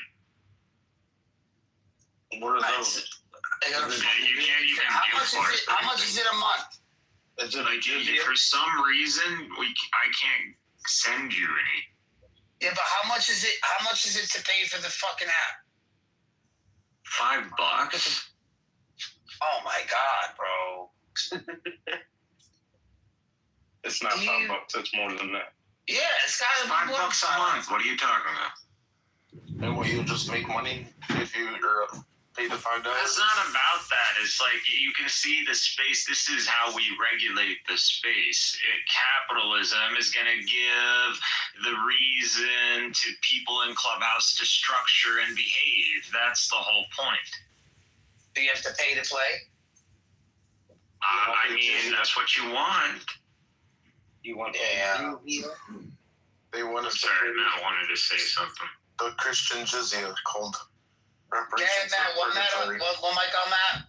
What are those? You can't even How much is it a month? Is it like, for some reason, I can't send you any. Yeah, but how much is it? How much is it to pay for the fucking app? $5? Oh my god, bro! It's not $5. It's more than that. Yeah, it's got to be $5 a month. What are you talking about? And will you just make money if you're pay the $5? It's not about that. It's like you can see the space. This is how we regulate the space. Capitalism is going to give the reason to people in Clubhouse to structure and behave. That's the whole point. Do you have to pay to play? I mean, that's what you want. You want They want us to Sorry, Matt wanted to say something. the Christian jizya called Yeah, reparations. Matt. One mic on Matt.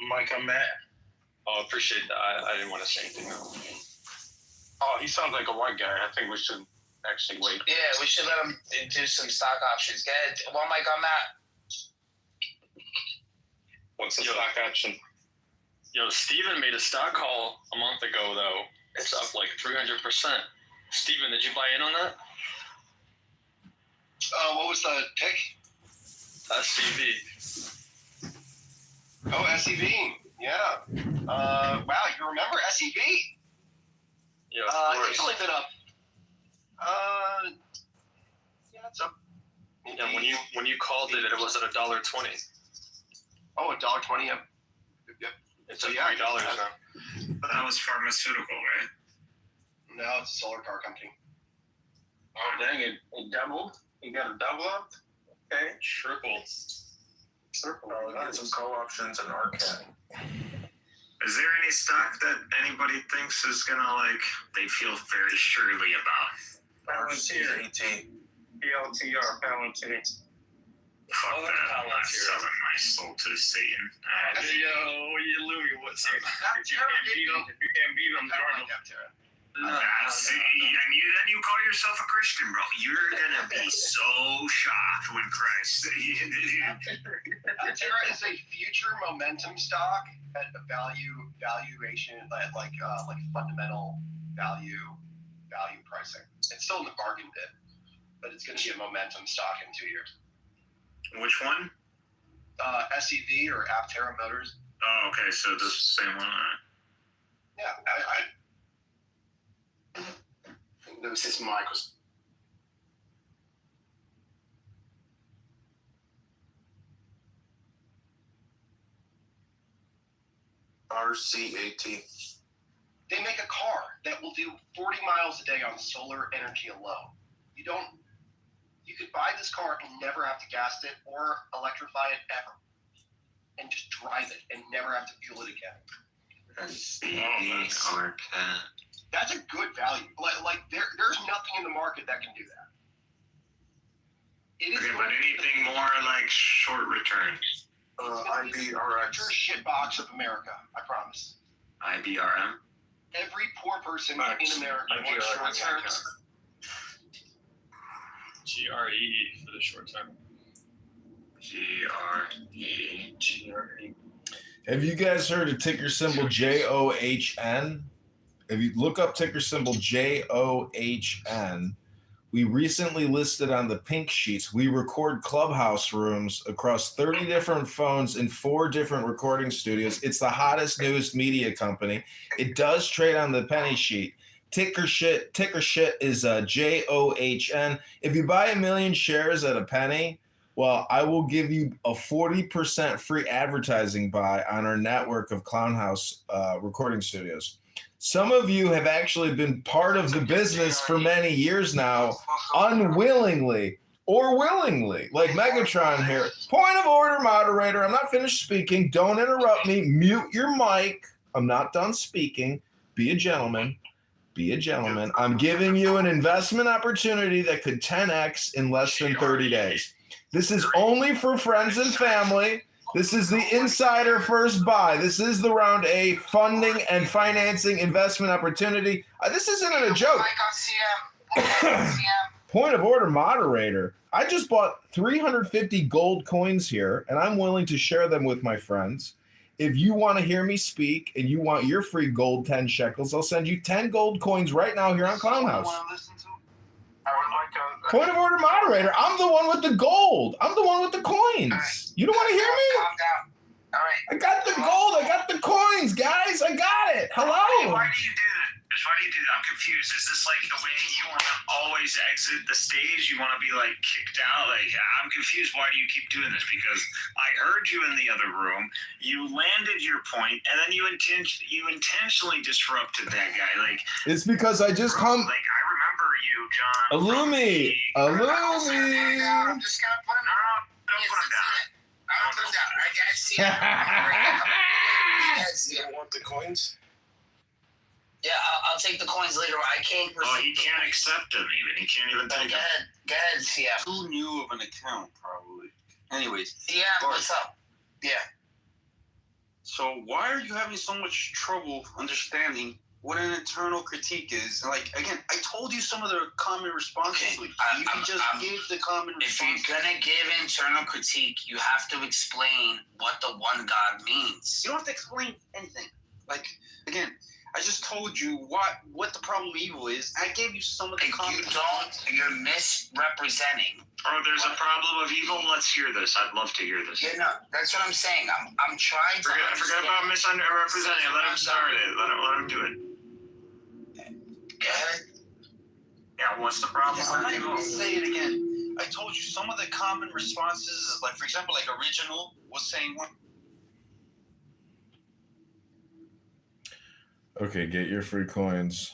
Mike, I'm Matt. Oh, appreciate that. I didn't want to say anything else. Oh, he sounds like a white guy. I think we should actually wait. Yeah, we should let him do some stock options. Go ahead. One mic on Matt. What's the stock option? Yo, Steven made a stock call a month ago, though. It's up like 300%. Steven, did you buy in on that? What was the tick? SCV. Oh, SCV. Yeah. Wow, you remember SCV? Yeah, it's only been up. Yeah, it's up. Yeah, when you called it, it was at $1.20. Oh, $1.20. Yep. It's at $3 now. But that was pharmaceutical, right? No, it's a solar car company. Oh, dang it. It doubled? You got a double up? Okay. Triple. Oh, we got some co-options in Arcat. Is there any stock that anybody thinks is gonna, like, they feel very surely about? RCAT. PLTR, Palantir. Fuck that. I'm not selling my soul to Satan. You Louie, what's up? If you can't beat them, join them. Then you call yourself a Christian, bro. You're gonna be so shocked when Christ. Aptera is a future momentum stock at a valuation like fundamental value pricing. It's still in the bargain bid, but it's going to be a momentum stock in 2 years. Which one? SEV or Aptera Motors. Oh, okay. So this is the same one. Yeah, I this is Microsoft. RCAT. They make a car that will do 40 miles a day on solar energy alone. You could buy this car and never have to gas it or electrify it ever, and just drive it and never have to fuel it again. That's a good value. There's nothing in the market that can do that. It is but anything more like short return. IBRX. Shitbox of America, I promise. IBRM. Every poor person in America wants short term. GRE for the short term. GRE. Have you guys heard of ticker symbol JOHN? If you look up ticker symbol JOHN, we recently listed on the pink sheets. We record clubhouse rooms across 30 different phones in 4 different recording studios. It's the hottest newest media company. It does trade on the penny sheet. Ticker shit is JOHN. If you buy 1 million shares at a penny, well, I will give you a 40% free advertising buy on our network of Clownhouse recording studios. Some of you have actually been part of the business for many years now, unwillingly or willingly, like Megatron here. Point of order, moderator. I'm not finished speaking. Don't interrupt me. Mute your mic. I'm not done speaking. Be a gentleman. Be a gentleman. I'm giving you an investment opportunity that could 10x in less than 30 days. This is only for friends and family. This is the insider first buy. This is the round A funding and financing investment opportunity. This isn't a joke. Point of order, moderator. I just bought 350 gold coins here, and I'm willing to share them with my friends. If you want to hear me speak and you want your free gold 10 shekels, I'll send you 10 gold coins right now here on Clownhouse. Point of order, moderator. I'm the one with the gold. I'm the one with the coins. You don't want to hear me? Calm down. All right. I got the gold. I got the coins, guys. I got it. Hello. Why do you do that? Why do you do that? I'm confused. Is this like the way you want to always exit the stage? You want to be like kicked out? Like, I'm confused. Why do you keep doing this? Because I heard you in the other room. You landed your point, and then you intentionally disrupted that guy. Like, it's because I just come. Like, I remember you, John. Illumi. I'm just gonna put him down. Don't put him down. I'll put him down. I can't see him. You don't want the coins? Yeah, I'll take the coins later. I can't. Oh, he can't accept them even. He can't even take them. Go ahead, CM. Too new of an account, probably. Anyways. CM, what's up? Yeah. So why are you having so much trouble understanding what an internal critique is? Like, again, I told you some of the common responses. Okay. You can just give the common response. If you're gonna give internal critique, you have to explain what the one God means. You don't have to explain anything. Like, again, I just told you what the problem of evil is. I gave you some of the common responses. You're misrepresenting. Oh, there's a problem of evil? Let's hear this. I'd love to hear this. Yeah, no, that's what I'm saying. I'm trying to Forget about misrepresenting. Let him start it. Let him do it. Go ahead. Yeah, what's the problem? I'm not even gonna say it again. I told you some of the common responses is like, for example, like original was saying one. Okay, get your free coins.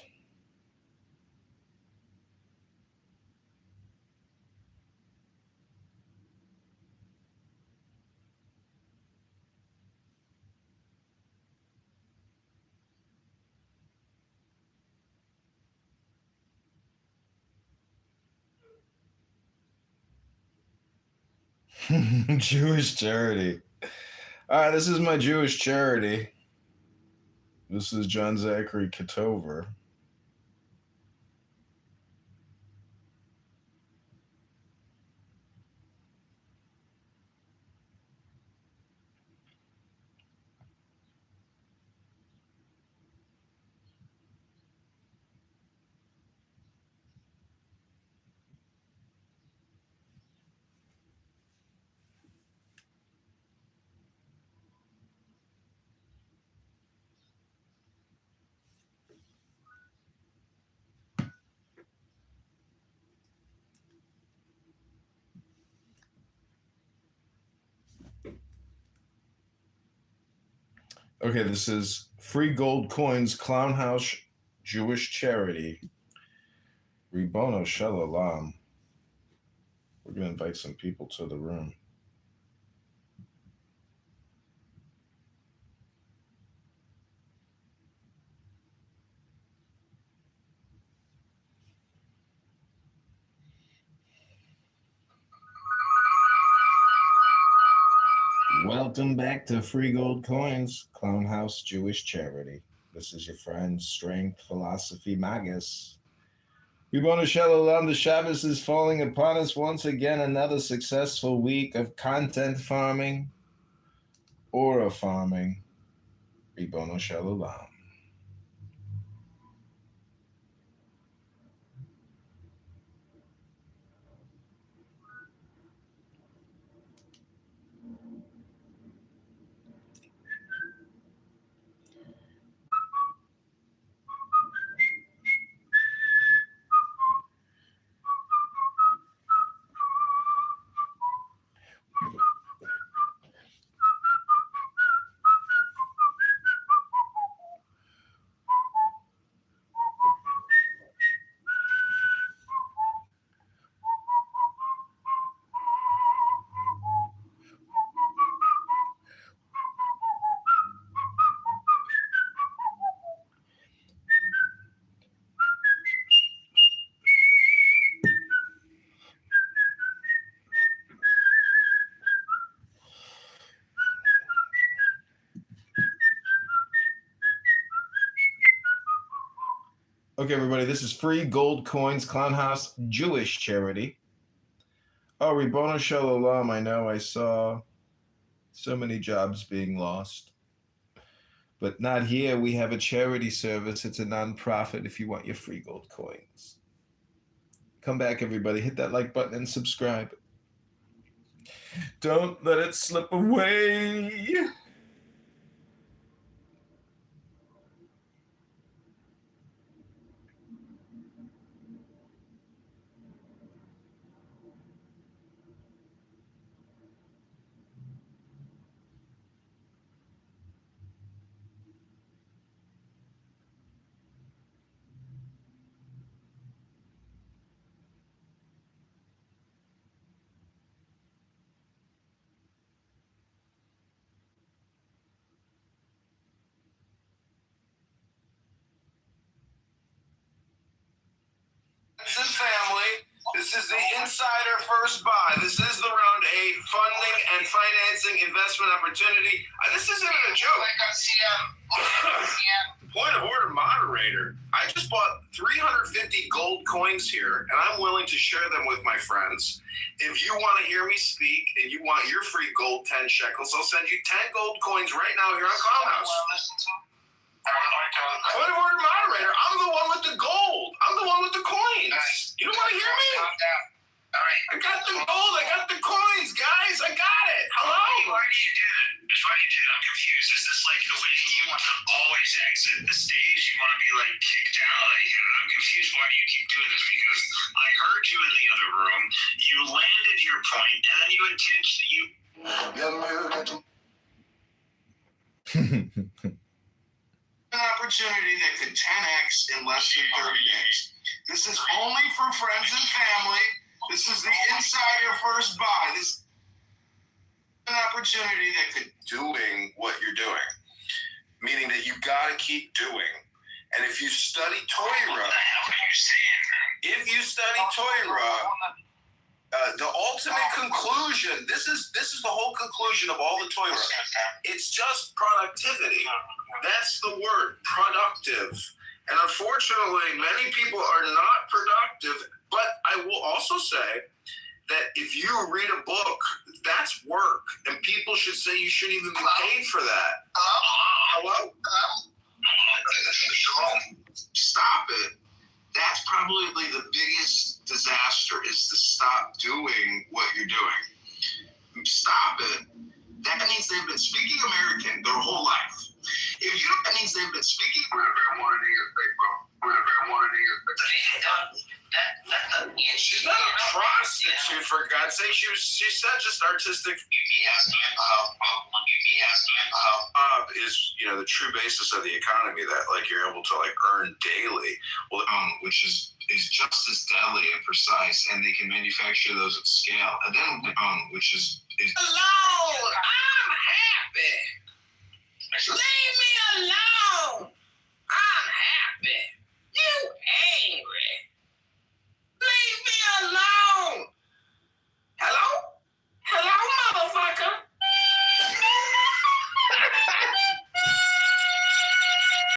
Jewish charity. All right, this is my Jewish charity. This is John Zachary Kitover. Okay, this is Free Gold Coins Clown House Jewish Charity. Ribono Shalom. We're going to invite some people to the room. Welcome back to Free Gold Coins, Clown House Jewish Charity. This is your friend, Strength Philosophy Magus. Ribono Shalom, the Shabbos is falling upon us once again. Another successful week of content farming, aura farming. Ribono Shalom. Okay, everybody, this is Free Gold Coins Clown House Jewish Charity. Oh, Ribono Shalom, I know I saw so many jobs being lost. But not here. We have a charity service. It's a nonprofit if you want your free gold coins. Come back, everybody. Hit that like button and subscribe. Don't let it slip away. And family, this is the Insider First Buy. This is around a funding and financing investment opportunity. This isn't a joke. Point of order, moderator. I just bought 350 gold coins here, and I'm willing to share them with my friends. If you want to hear me speak and you want your free gold 10 shekels, I'll send you 10 gold coins right now here on Clown House. Point of order, moderator. I'm the one with the gold. I'm the one with the coins. You don't want to hear me? Calm down. All right. I got the gold. I got the coins, guys. I got it. Hello? Why do you do that? Why do you do that? I'm confused. Is this like the way you want to always exit the stage? You want to be like kicked out? Like, I'm confused. Why do you keep doing this? Because I heard you in the other room. You landed your point, and then you An opportunity that could 10x in less than 30 days. This is only for friends and family. This is the Insider First Buy. This is an opportunity that could doing what you're doing, meaning that you got to keep doing. And if you study Torah, what the hell are you saying? if you study Torah, The ultimate conclusion. This is the whole conclusion of all the Torah. It's just productivity. That's the word, productive. And unfortunately, many people are not productive. But I will also say that if you read a book, that's work, and people should say you shouldn't even be paid for that. Hello? Stop it. That's probably the biggest disaster, is to stop doing what you're doing. Stop it. That means they've been speaking American their whole life. If you that means they've been speaking she's not a prostitute, for God's sake. She said just artistic is the true basis of the economy, that like you're able to like earn daily. Well, which is just as deadly and precise, and they can manufacture those at scale. And then which is alone. I'm happy. Leave me alone.